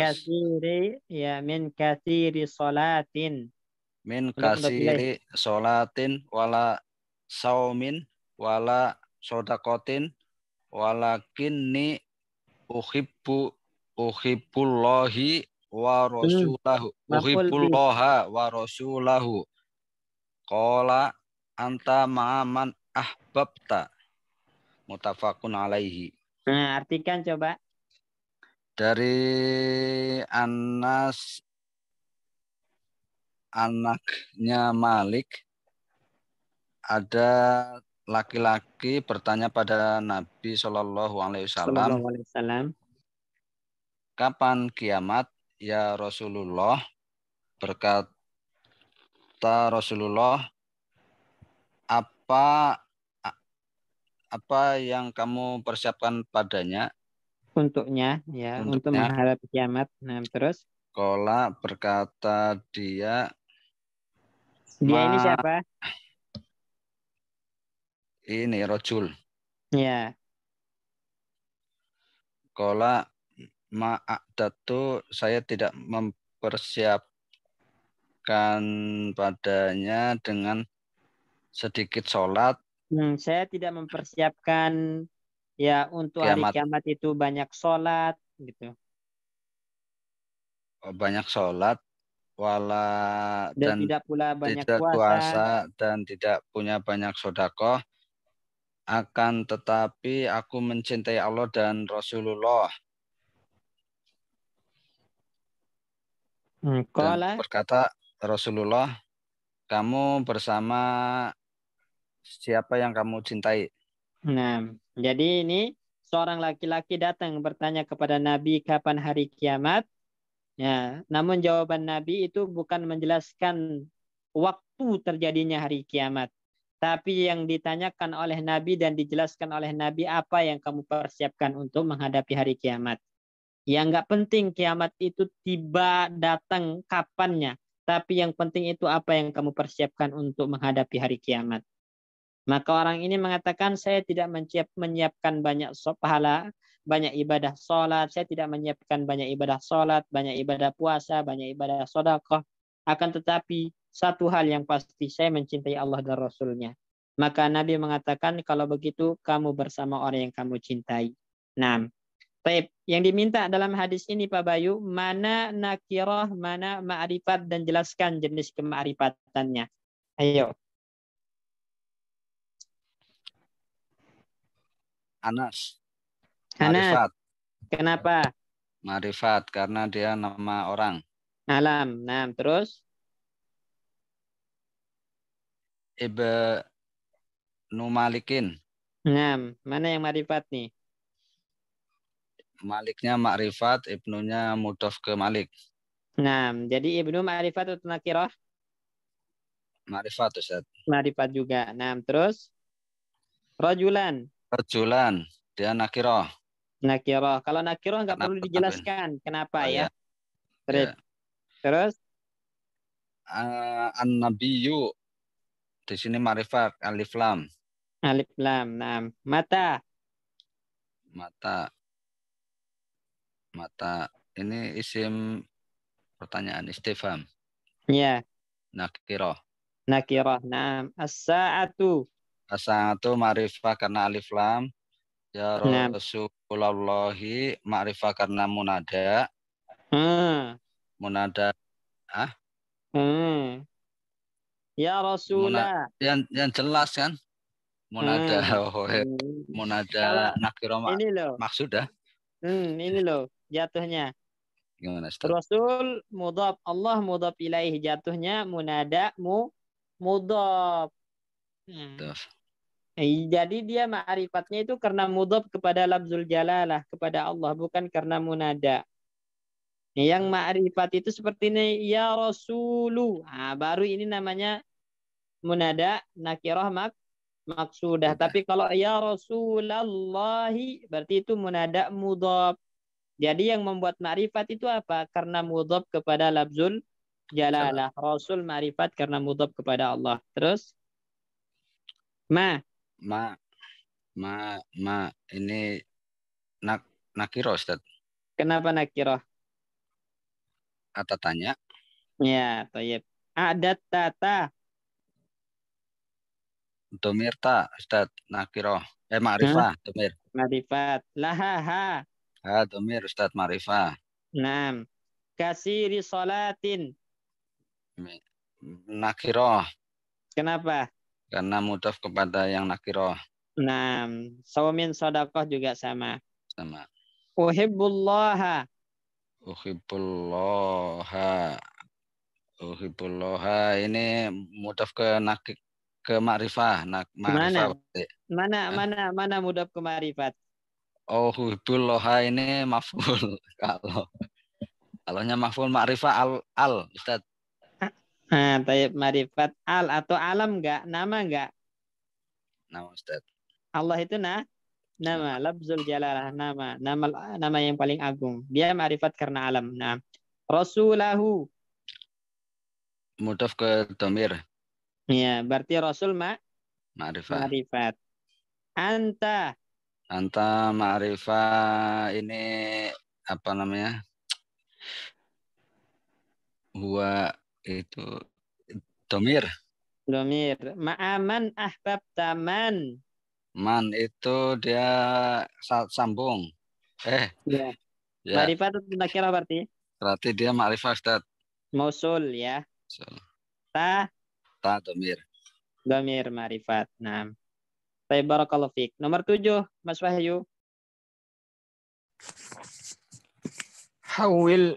min kasiri sholatin wala saumin wala sodakotin walakinni uhibbullahi wa rasulahu qala anta ma'aman ahbabta mutafakun alaihi. Nah, artikan coba. Dari Anas anaknya Malik ada laki-laki bertanya pada Nabi Shallallahu Alaihi Wasallam, kapan kiamat ya Rasulullah? berkata Rasulullah, apa yang kamu persiapkan padanya Untuknya, ya, untuk untuknya? menghadapi kiamat. Nah, terus Qala, berkata dia, dia ini ma siapa? ini rojul. Ya, Qala ma'adatu, saya tidak mempersiapkan padanya dengan sedikit sholat saya tidak mempersiapkan ya untuk hari kiamat, kiamat itu banyak sholat gitu, banyak sholat, wala dan dan tidak pula banyak tidak puasa. puasa dan tidak punya banyak sedekah. Akan tetapi aku mencintai Allah dan Rasulullah. Dan Qala, berkata Rasulullah, kamu bersama siapa yang kamu cintai? nah, jadi ini seorang laki-laki datang bertanya kepada Nabi kapan hari kiamat. Ya, namun jawaban Nabi itu bukan menjelaskan waktu terjadinya hari kiamat, tapi yang ditanyakan oleh Nabi dan dijelaskan oleh Nabi apa yang kamu persiapkan untuk menghadapi hari kiamat. Yang nggak penting kiamat itu tiba datang kapannya, tapi yang penting itu apa yang kamu persiapkan untuk menghadapi hari kiamat. Maka orang ini mengatakan, saya tidak menyiapkan banyak pahala, banyak ibadah sholat, saya tidak menyiapkan banyak ibadah sholat, banyak ibadah puasa, banyak ibadah sedekah. Akan tetapi satu hal yang pasti, saya mencintai Allah dan Rasulnya. Maka Nabi mengatakan, kalau begitu kamu bersama orang yang kamu cintai. Nah, baik, yang diminta dalam hadis ini Pak Bayu, mana nakirah, mana ma'rifat, dan jelaskan jenis kema'rifatannya. Ayo. Anas. Anas, Ma'rifat. kenapa? Ma'rifat karena dia nama orang. Alam. Nah, terus? Ibnu Malikin. Nah, mana yang ma'rifat nih? Maliknya ma'rifat, ibnunya mudhof ke Malik. Nah, jadi ibnu ma'rifat atau nakirah? Ma'rifat, Ustaz. Ma'rifat juga. Nah, terus? Rajulan. Rajulan, dia nakirah. Nakirah. Kalau nakirah nggak perlu Kenapa? dijelaskan. Kenapa Oh, ya? ya. Terus? An-Nabiyyu. Di sini ma'rifat, alif lam. Alif lam. Nah, mata. Mata. Ini isim pertanyaan istifham. Ya. Nakirah. Nakirah. Nah, as-sa'atu. As-sa'atu ma'rifah karena alif lam. Ya Nah. Rasulullahi ma'rifah karena munada. Munada. Ya Rasulullah. Yang jelas kan? Munada. Munada nakirah ini loh. Maksudah. Ini loh jatuhnya. Gimana, Ustaz? Rasul mudhaf, Allah mudhaf ilaih, jatuhnya munada mudhaf. Jadi dia ma'rifatnya itu karena mudhaf kepada lafzul jalalah, kepada Allah, bukan karena munada. Yang ma'rifat itu seperti ini, ya Rasulu. Nah, baru ini namanya munada nakirah maksudah. Tapi kalau ya Rasulallahi berarti itu munada mudhaf. Jadi yang membuat ma'rifat itu apa? Karena mudhaf kepada lafzul jalalah. Rasul ma'rifat karena mudhaf kepada Allah. Terus? Ini nakirah, Ustaz. Kenapa nakirah? Kata tanya. Ya, tayyib. Adat tata. Domir ta, Ustaz. Nakirah. Ma'rifah, domir. Ma'rifat. Lahaha. Domir, Ustaz, ma'rifah. Naam. Kasiri salatin. Nakirah. Kenapa? Karena mudhaf kepada yang nakirah. Naam. Saumin sedekah juga sama. Sama. Uhibbullaha. Uhibbullaha ini mudhaf ke ma'rifah. Mana mudhaf ke ma'rifat? Uhibbullaha ini maf'ul. Kalaunya maf'ul ma'rifah al Ustaz. Nah, tayyib marifat al atau alam enggak? Nama enggak? Nama Ustaz. Allah itu nama, lafzul jalalah, nama yang paling agung. Dia marifat karena alam. Nah, rasulahu. Mudhaf ke domir. Ya, berarti rasul Ma'rifah. marifat. Anta. Anta ma'rifah ini apa namanya? Huwa itu domir. Domir. Ma'aman ahbab taman. Man itu dia sambung. Ya. Ya, Marifat itu nakirah berarti. berarti dia ma'rifah Ustaz. Mausul ya. So, Ta domir. domir marifat. Nah. Tayyib barakallahu fiik. Nomor 7, Mas Wahyu. Hawil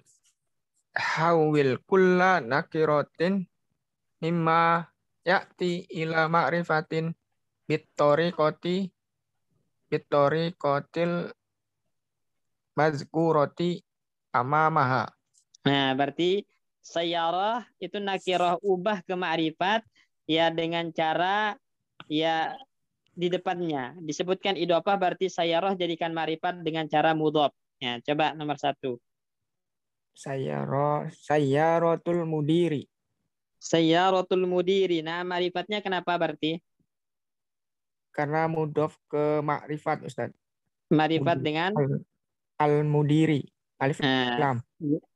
kulla nakiratin mimma ya'ti ila ma'rifatin bittariqatil mazkurati amamaha. Nah, berarti sayyarah itu nakirah ubah ke ma'rifat ya dengan cara ya di depannya. Disebutkan idhofah berarti sayyarah jadikan ma'rifat dengan cara mudhof. Ya, coba nomor 1. Sayyaratul mudiri. Sayyaratul mudiri. Nah, ma'rifatnya kenapa berarti? Karena mudhof ke makrifat, Ustaz. Ma'rifat dengan al-mudiri. Alif lam.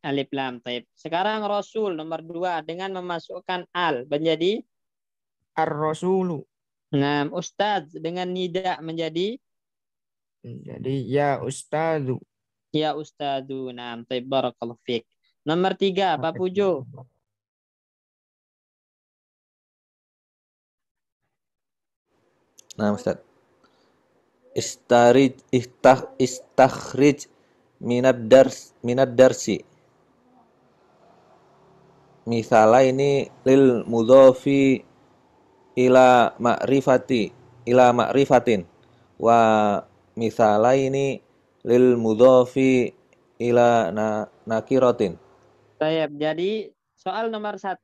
Alif lam. Taib. Sekarang Rasul nomor 2 dengan memasukkan al menjadi Ar-rasulu. Nah, Ustaz dengan nida menjadi ya ustazu. Ya Ustadu. Nah, taib barakallahu fiik. Nomor 3, Pak Pujo. Nah, Ustaz. Istakhrij minad darsi. Misalnya ini lil mudhofi ila ma'rifatin wa misalnya ini lil mudhofi ila nakiratin. Taib. Jadi soal nomor 1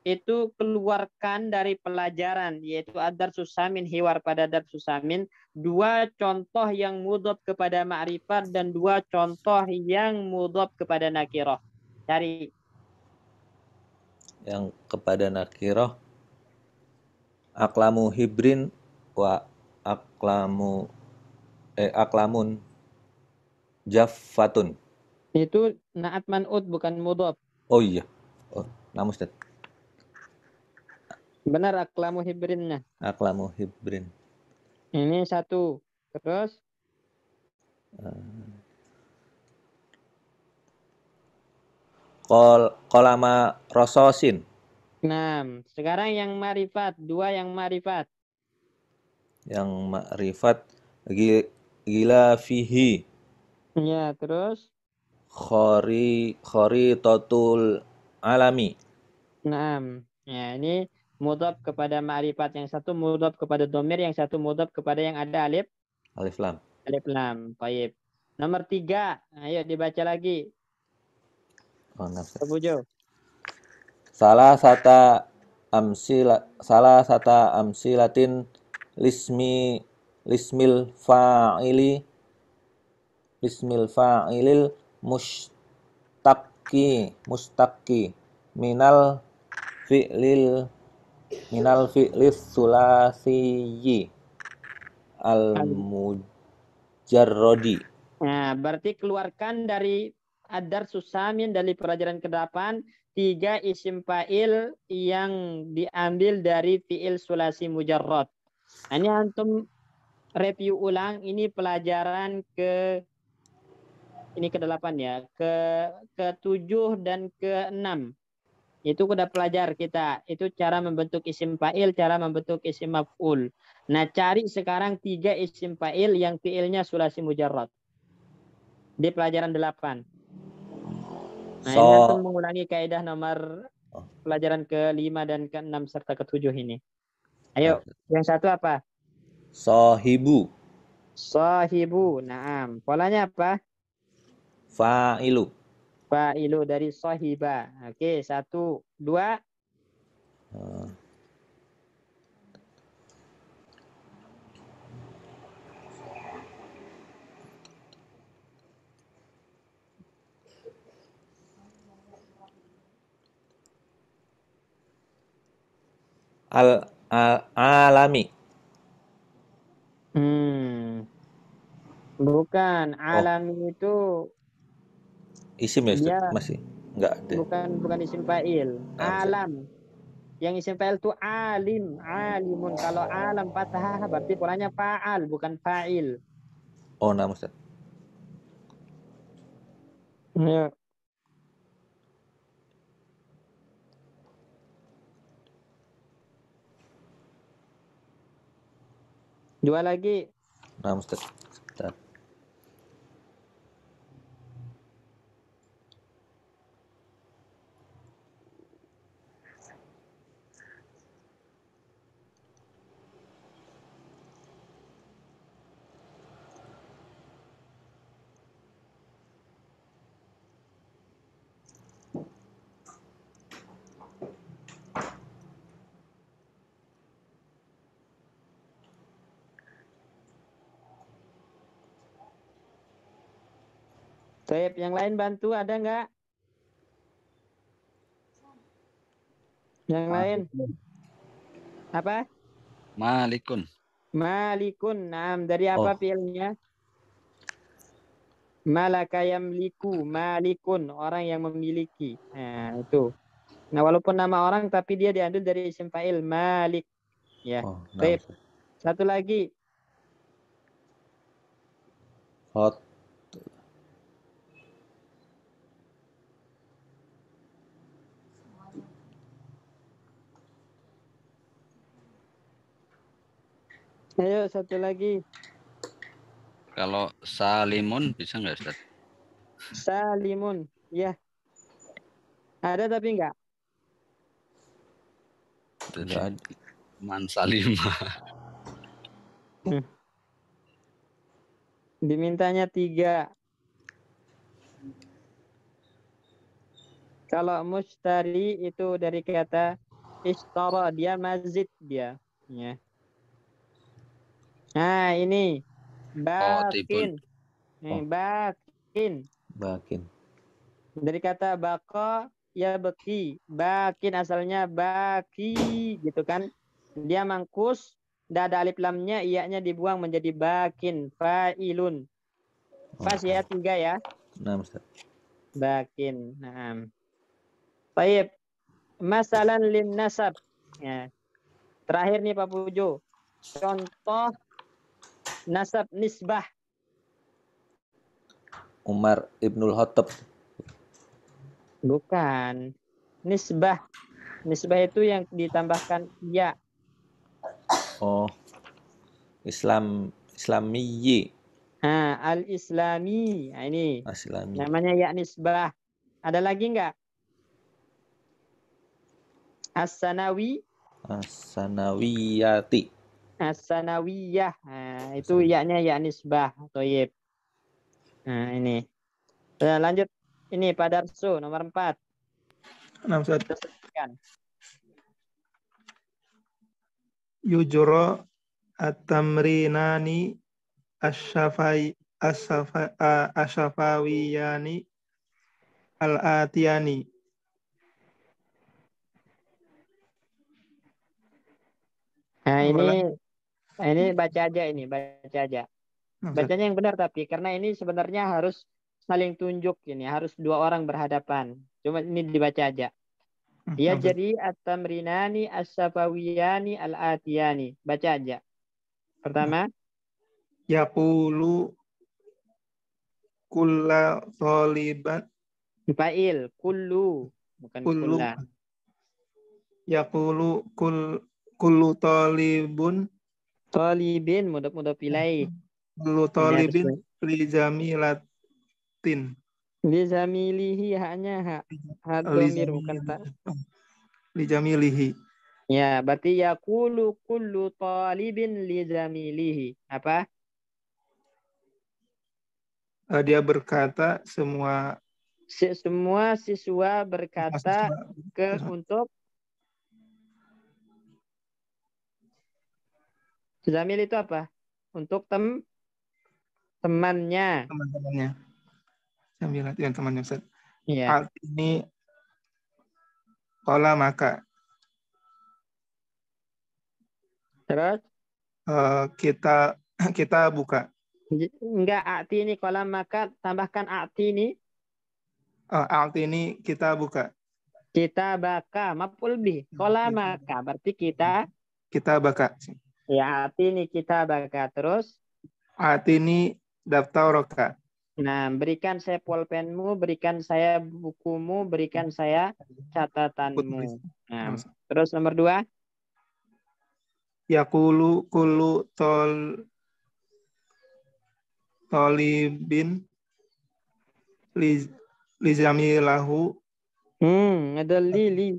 itu keluarkan dari pelajaran yaitu ad-darsus samin hiwar pada darsus samin 2 contoh yang mudhof kepada ma'rifat dan 2 contoh yang mudhof kepada nakirah. Cari yang kepada nakirah aklamu hibrin wa aklamun jaffatun. Itu naat man'ud bukan mudhof. Oh iya. Oh, nama Ustaz. Benar aklamu hibrinnya. Aklamu hibrin. Ini 1. Terus Kolama rososin. 6. Sekarang yang ma'rifat, 2 yang ma'rifat. Yang ma'rifat gila fihi. Ya, terus Kharitatul alami. 6. Ya, ini mudhaf kepada ma'rifat, yang satu mudhaf kepada domir, yang satu mudhaf kepada yang ada alif lam. Alif lam. Baik. Nomor 3. Ayo dibaca lagi. Oh, nafsu. Kebujo. Salah sata amsilatin lismil fa'ilil mustaqi minal fi'lis sulasiyyi al mujarrodi. Nah, berarti keluarkan dari ad-darsus samin dari pelajaran ke-8 3 isim fa'il yang diambil dari fi'il sulasi mujarrad. Nah, ini antum review ulang, ini pelajaran ke-8 ya, ke-7 dan ke-6. Itu udah pelajar kita. Itu cara membentuk isim fa'il, cara membentuk isim maf'ul. Nah, cari sekarang 3 isim fa'il yang fi'ilnya sulasi mujarrad. Di pelajaran 8. Nah, ini antum mengulangi kaidah nomor pelajaran ke-5 dan ke-6 serta ke-7 ini. Ayo, yang satu apa? Sahibu. Naam. Polanya apa? Fa'ilu. Fa'ilu dari sahiba. Oke, 1, 2. Eh, alami. Bukan. Oh, Alami itu isim ya Ustaz? dia Masih enggak ada. bukan isim fa'il. Nah, Ustaz. Alam. Yang isim fa'il itu alim, alimun. Kalau alam fathah berarti polanya fa'al, bukan fa'il. Oh, nah Ustaz. Ya. Dua lagi. Nah Ustaz. Sebentar. Baik, yang lain bantu ada nggak? Yang lain apa? Malikun. Malikun. Nah, dari apa Oh, fiilnya? Malaka yamliku, malikun, orang yang memiliki. Nah, itu. Nah, walaupun nama orang tapi dia diambil dari isim fa'il malik. Ya. oh, nah Baik. Ustaz. Satu lagi. Hot. Ayo, satu lagi. Kalau salimun bisa nggak Ustaz? Salimun. Ya. Ada tapi enggak? Enggak ada. Man salima. Dimintanya 3. Kalau mushtari itu dari kata ishtara, dia mazid dia. Ya. Nah, ini Qatibun. bakin. Bakin. Bakin. Dari kata bako ya beki. Bakin asalnya baki gitu kan. Dia mangkus, tidak ada alif lamnya, iya-nya dibuang menjadi bakin, fa'ilun. Pas ya 3 ya. Nah Ustaz. Bakin. Nah. Baik. Masalan lin nasab. Ya. Terakhir nih Pak Pujo. Contoh nasab nisbah. Umar Ibnul Khattab. Bukan. Nisbah. Nisbah itu yang ditambahkan ya. Oh, Islamiyyi. Nah, al-islami. Nah, ini Islami. namanya ya nisbah. Ada lagi enggak? As-sanawi. As-sanawiyati. As-sanawiyah. Nah, itu ya-nya ya nisbah. Thayyib. Nah, ini. Nah, lanjut. Ini Pak Darso nomor 4. Nah Ustaz. Sebutkan. Yujro at-tamrinani asyafawiyani al-atiyani. Nah, Ulang. ini baca aja ini, baca aja. Nah, Ustaz. Bacanya yang benar tapi karena ini sebenarnya harus saling tunjuk ini, harus 2 orang berhadapan. Cuma ini dibaca aja. Ya Nah, Ustaz. jadi at-tamrinani as-safawiyani al-atiyani. Baca aja. Pertama, Yaqulu kulla thaliban fa'il, kullu, bukan kullu kulla. yaqulu kullu talibun Talibin, mudah-mudah pilih. kullu Ini harus talibin li jamilatin li zamilihi, haknya hak. Hak li domir bukan tak. jamilihi. Ya, berarti ya kullu talibin li zamilihi. Apa? Dia berkata semua Semua siswa berkata mahasiswa untuk Zamil itu apa? Untuk temannya. Teman-temannya. Zamilat yang temannya Ustaz. Iya. Ini kola maka. Terus? Kita buka. Enggak, ati ini kolam maka tambahkan ati ini. Arti ini kita buka. Kita baka, maf'ul bih. Kolam maka, berarti kita. Kita baka. Ya, ati ini kita baka. Terus? Arti ini daftar roka. Nah, berikan saya pulpenmu, berikan saya bukumu, berikan saya catatanmu. Nah, terus nomor 2. Yakulu kulu tolibin lizamilahu Ada li.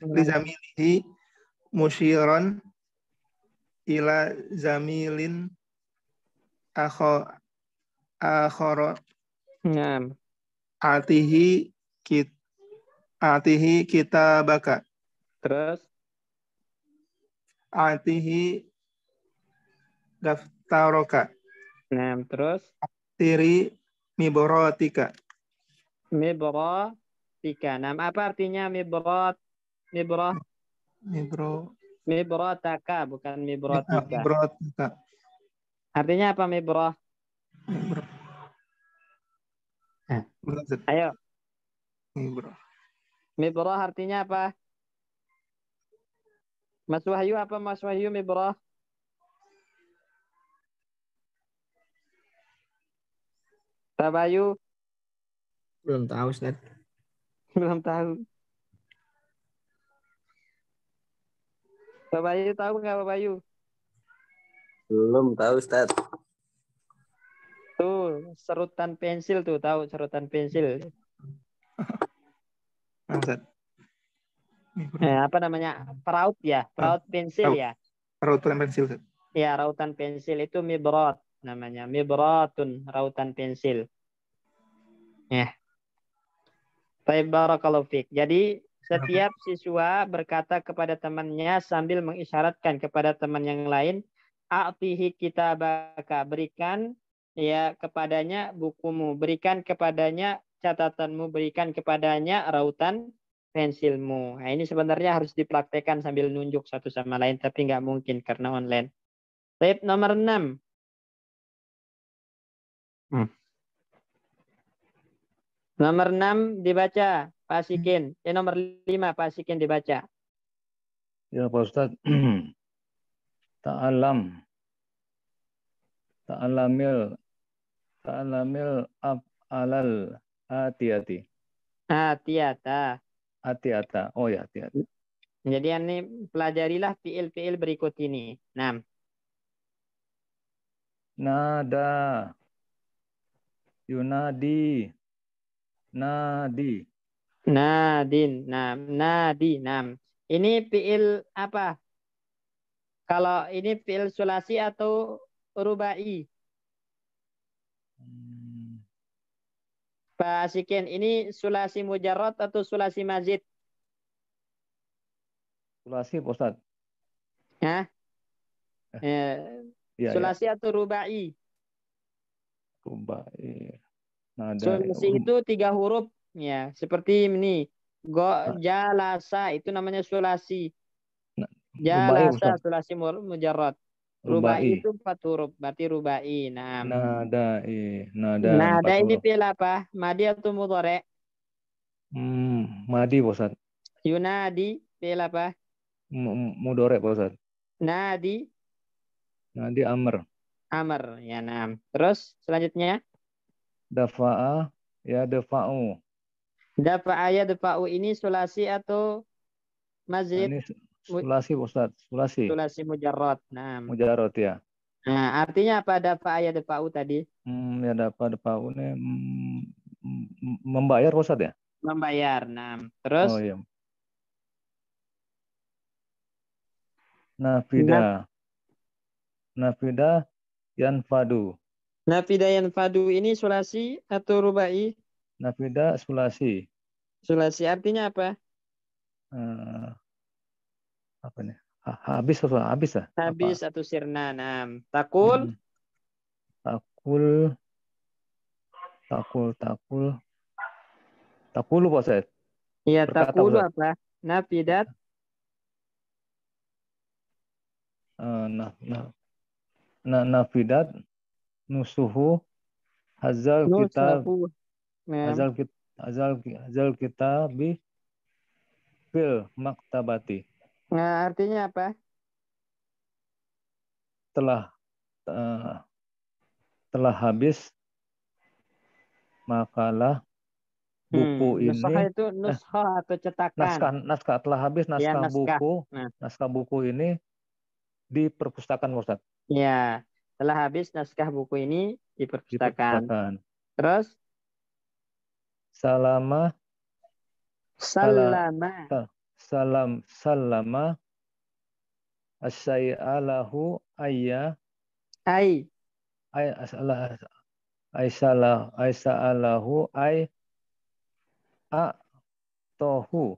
lizamilihi musyiran ila zamilin akhara atihi kita baka. Terus? Atihi daftaroka. Nah, terus? Tiri miborotika. Mibrotika. Nah, apa artinya mibrotaka, bukan mibrotika. Mibrotika. Artinya apa mibroh? Ayo. Mibroh artinya apa? Mas Wahyu, apa Mas Wahyu mibroh? Tabayu? Belum tahu, Ustaz. Belum tahu. Tabayu tahu nggak Tabayu? Belum tahu, Ustaz. Tuh, serutan pensil tuh, tahu serutan pensil. Apa namanya? Peraut ya, peraut pensil ya. Rautan pensil. Ya, rautan pensil itu mibrot namanya. Mibrotun, rautan pensil. Ya. Baik, barakallahu fiik. Jadi setiap siswa berkata kepada temannya sambil mengisyaratkan kepada teman yang lain, a'tihi kitabaka, berikan ya kepadanya bukumu, berikan kepadanya catatanmu, berikan kepadanya rautan pensilmu. Nah, ini sebenarnya harus dipraktekkan sambil nunjuk satu sama lain, tapi nggak mungkin karena online. Baik, nomor 6. Nomor 6 dibaca, Pak Sikin. Nomor 5, Pak Sikin dibaca. Ya Pak Ustaz. Ta'alamil af'alal atiyati. Atiyata. Oh ya, atiyata. Jadi ini pelajarilah fiil-fiil berikut ini. 6. Nada. Yunadi. Nadi. Nadin. Nadi. Ini fiil apa? Kalau ini fiil sulasi atau rubai? Pak Sikin, ini sulasi mujarrad atau sulasi mazid? Sulasi, Pak Ustaz. Hah? Ya, sulasi atau rubai? Rubai. Nada. Sulasi itu 3 huruf. Ya, seperti ini. Jalasa, itu namanya sulasi. Jalasa, sulasi mujarrad. Rubai itu 4 huruf, berarti rubai. Nada ini fi'il apa? Madi atau mudhari'? Madi, Pak Ustaz. Yunadi, fi'il apa? Mudhari', Pak Ustaz. Nadi amr. Ya, Terus selanjutnya? Dafa'a ya dafa'u. Dafa'a ya dafa'u ini sulasi atau mazid? Ini sulasi, Ustaz. Sulasi mujarrad. Mujarrad ya. Nah, artinya apa dafa'a ya dafa'u tadi? Ya dafa'u ini membayar, Ustaz ya? Membayar. Terus? Oh iya. Nafida yanfadu. Nafida yanfadu ini sulasi atau rubai? Nafida sulasi. Sulasi artinya apa? Apa nih? Habis ya? Habis Apa? atau sirna. Nam. Takul. Takul. Takulu Pak Ustaz. Iya, Berkata takulu Ustaz. apa? Nafidat. Nafidat nusuhu hazal kitab Nusahu. Nam. hazal kitab bi fil maktabati. Nah, artinya apa? Telah habis makalah buku Nusaha ini itu nushah atau cetakan. naskah telah habis Ya, naskah naskah. Nah. naskah buku ini di perpustakaan Ustaz. Ya, telah habis naskah buku ini di Di perpustakaan. perpustakaan. Terus Salama asyai'alahu ayya ai aisa'alahu ay tohu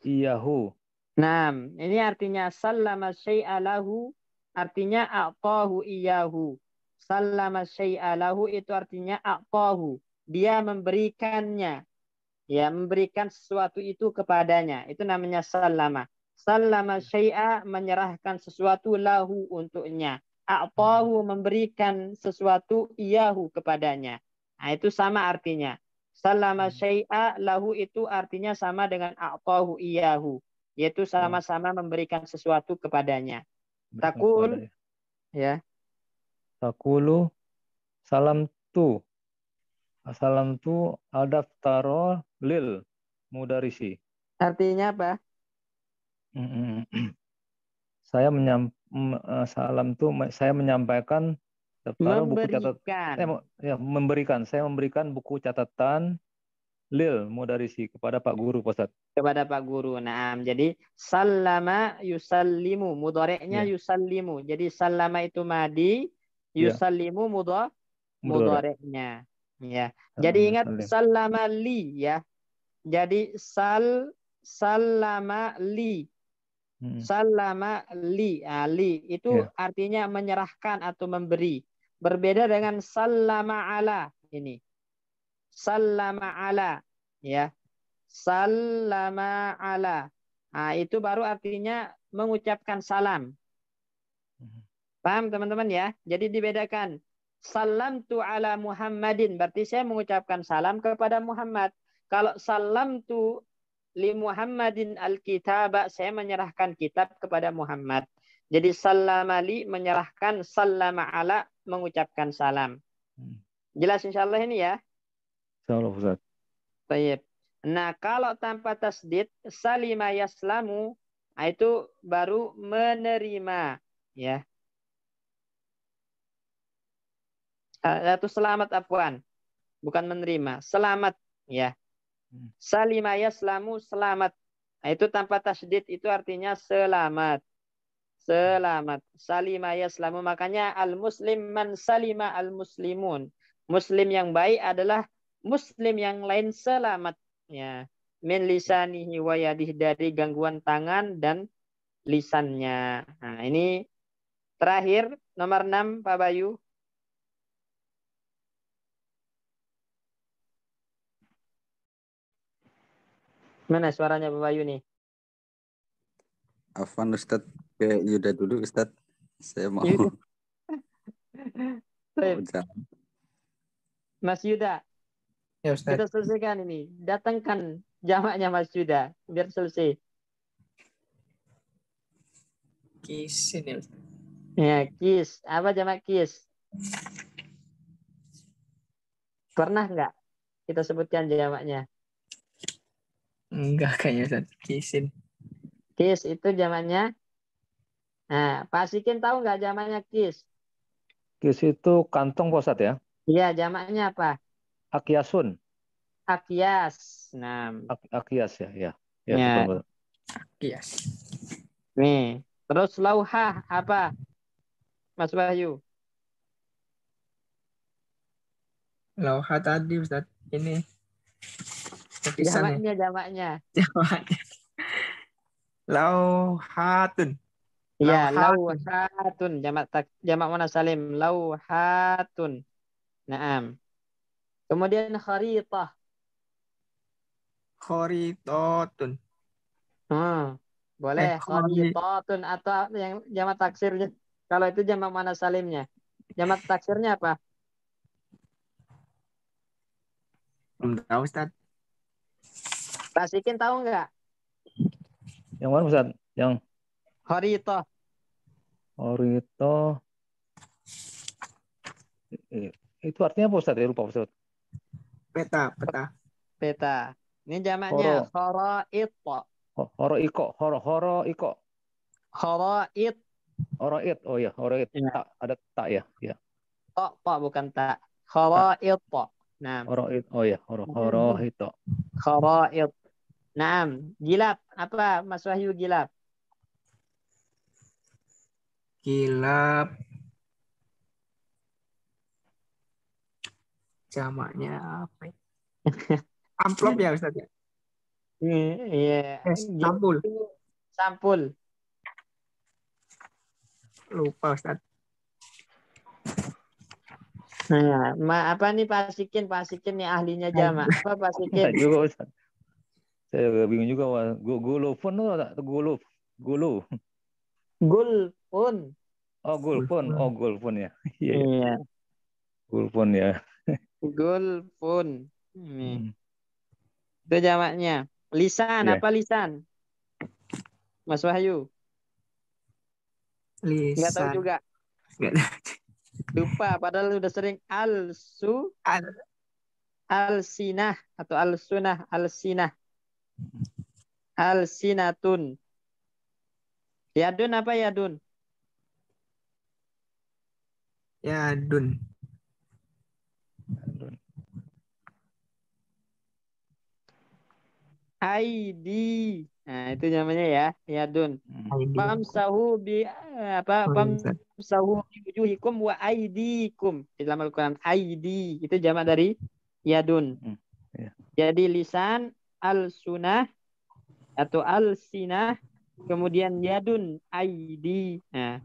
iyahu. Nah, ini artinya sallama syai'alahu, artinya a'tahu iyahu. Sallama syai'alahu itu artinya a'tahu. Dia memberikannya. Ya, memberikan sesuatu itu kepadanya. Itu namanya sallama. Sallama syai'a, menyerahkan sesuatu lahu untuknya. A'tahu, memberikan sesuatu iyahu kepadanya. Nah, itu sama artinya. Sallama syai'a lahu itu artinya sama dengan a'tahu iyahu. Yaitu sama-sama memberikan sesuatu kepadanya. Takul, ya. Takulu salam tu al-daftaro lil mudarisi. Artinya apa? Saya menyampaikan daftar buku catatan. Saya memberikan buku catatan lil mudarisi kepada Pak Guru, Pak Ustaz. Kepada Pak Guru. Nah, jadi sallama yusallimu, mudhari'nya yusallimu. Jadi sallama itu madi, yusallimu mudhari'nya. Ya. Jadi ingat sallama li ya. Jadi sallama li. Sallama li. Li itu artinya menyerahkan atau memberi. Berbeda dengan sallama ala ini. Sallama ala ya. Sallama ala. Nah, itu baru artinya mengucapkan salam. Paham teman-teman ya? Jadi dibedakan. Salamtu ala Muhammadin. Berarti saya mengucapkan salam kepada Muhammad. Kalau salamtu li Muhammadin al-kitaba, saya menyerahkan kitab kepada Muhammad. Jadi sallama li menyerahkan, sallama ala mengucapkan salam. Jelas insyaallah ini ya? Insyaallah Ustaz. Baik. Nah, kalau tanpa tasdid, salima yaslamu, itu baru menerima, ya. Atau selamat afwan, bukan menerima, selamat, ya. Salima yaslamu, selamat. Nah, itu tanpa tasdid itu artinya selamat. Selamat. Salima yaslamu, makanya al-muslim man salima al-muslimun. Muslim yang baik adalah muslim yang lain selamat. Ya, min lisanihi wa yadihi, dari gangguan tangan dan lisannya. Nah, ini terakhir nomor 6 Pak Bayu. Mana suaranya Pak Bayu nih? Afwan Ustadz, ke Yuda dulu Ustadz. Saya mau Mas Yuda. Ya, Ustaz. Kita selesaikan ini. Datangkan jamaknya Mas Yuda biar selesai. Kis ini Ustaz. Ya, kis. Apa jamak kis? Pernah nggak kita sebutkan jamaknya? Enggak kayaknya Ustaz. Kisin. Kis itu jamaknya. Nah, Pak Sikin tahu nggak jamaknya kis? Kis itu kantong Ustaz ya? Iya, jamaknya apa? Akyasun. Akyas. Nah. Akyas ya. Ya. Betul. Akyas. Nih. Terus lauhah apa? Mas Wahyu. Lauhah tadi Ustaz. Ini. Jamaknya. Jamaknya. Lauhatun. Ya, Lauhatun. lauhatun. Jamak muannas salim. Lauhatun. Naam. Kemudian kharitah. Khoritatun. Boleh Khori. kharitatun atau yang jamak taksirnya. Kalau itu jamak muannas salimnya. Jamak taksirnya apa? Belum tahu Ustaz. Pak Sikin tahu nggak? Yang mana Ustaz? Yang Kharitah. Orito. Itu artinya apa Ustaz? Ya, lupa Ustaz. Peta. Peta. Ini jamaknya kharaid. Horo iko. Kharaid. Horoid. Oh ya, horoid. Ya. Tak, ada tak ya. Ya. Tak bukan tak. Kharaid. Nah, Horoid. Oh ya, horohito. kharaid. Naam, gilap. Apa Mas Wahyu gilap? Kilap. Jamaknya apa ya? Amplop ya Ustaz ya? Iya. Sampul. Sampul. Lupa Ustaz. Nah, apa nih Pak Sikin nih ahlinya jamak. Apa Pak Sikin? Juga Ustaz. Saya agak bingung juga. Gulufun tuh tak? Gulu. Gulfun. Oh, gulfun. Oh, gulfun ya. Iya. Iya. Gulfun ya. Gulfun. Ini. Itu jamaknya. Lisan, Iya. apa lisan? Mas Wahyu. Nggak tahu Lisan. juga. Nggak tahu. Lupa, padahal udah sering al-sinah atau al-sunah, al-sinah. Al-sinatun. Yadun apa yadun? Yadun. Aidi. Nah, itu namanya ya, yadun. Aidi. Famsahu bi apa? Famsahu bi wujuhikum wa aidikum. Di dalam Al-Qur'an aidi itu jamak dari yadun. Jadi lisan, al-sunah atau al-sinah, kemudian yadun, aidi. Nah.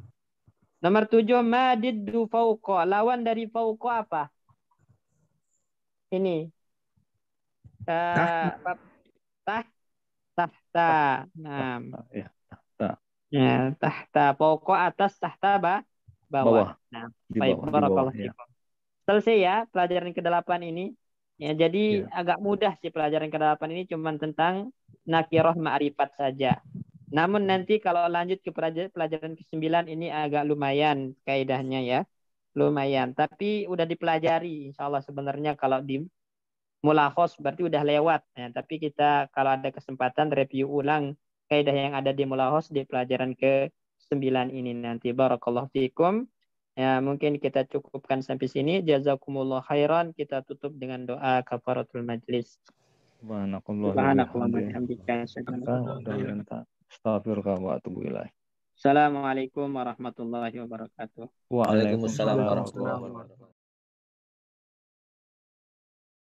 Nomor 7, madiddu fauqa. Lawan dari fauqa apa? Ini. Tahta. Nah. Ya, tahta. Fauqa atas, tahta bawah. Nah, baik, barakallahu fikum. Selesai ya pelajaran ke-8 ini. Ya, jadi agak mudah sih pelajaran ke-8 ini, cuma tentang nakirah ma'rifat saja. Namun nanti kalau lanjut ke pelajaran ke-9 ini agak lumayan kaidahnya ya. Lumayan. Tapi udah dipelajari insya Allah sebenarnya kalau di mulakhos berarti udah lewat. Ya, tapi kita kalau ada kesempatan review ulang kaidah yang ada di mulakhos di pelajaran ke-9 ini nanti. Barakallahu fikum. Ya, mungkin kita cukupkan sampai sini. Jazakumullah khairan. Kita tutup dengan doa kafaratul majlis. Assalamualaikum warahmatullahi wabarakatuh. Waalaikumsalam warahmatullahi wabarakatuh.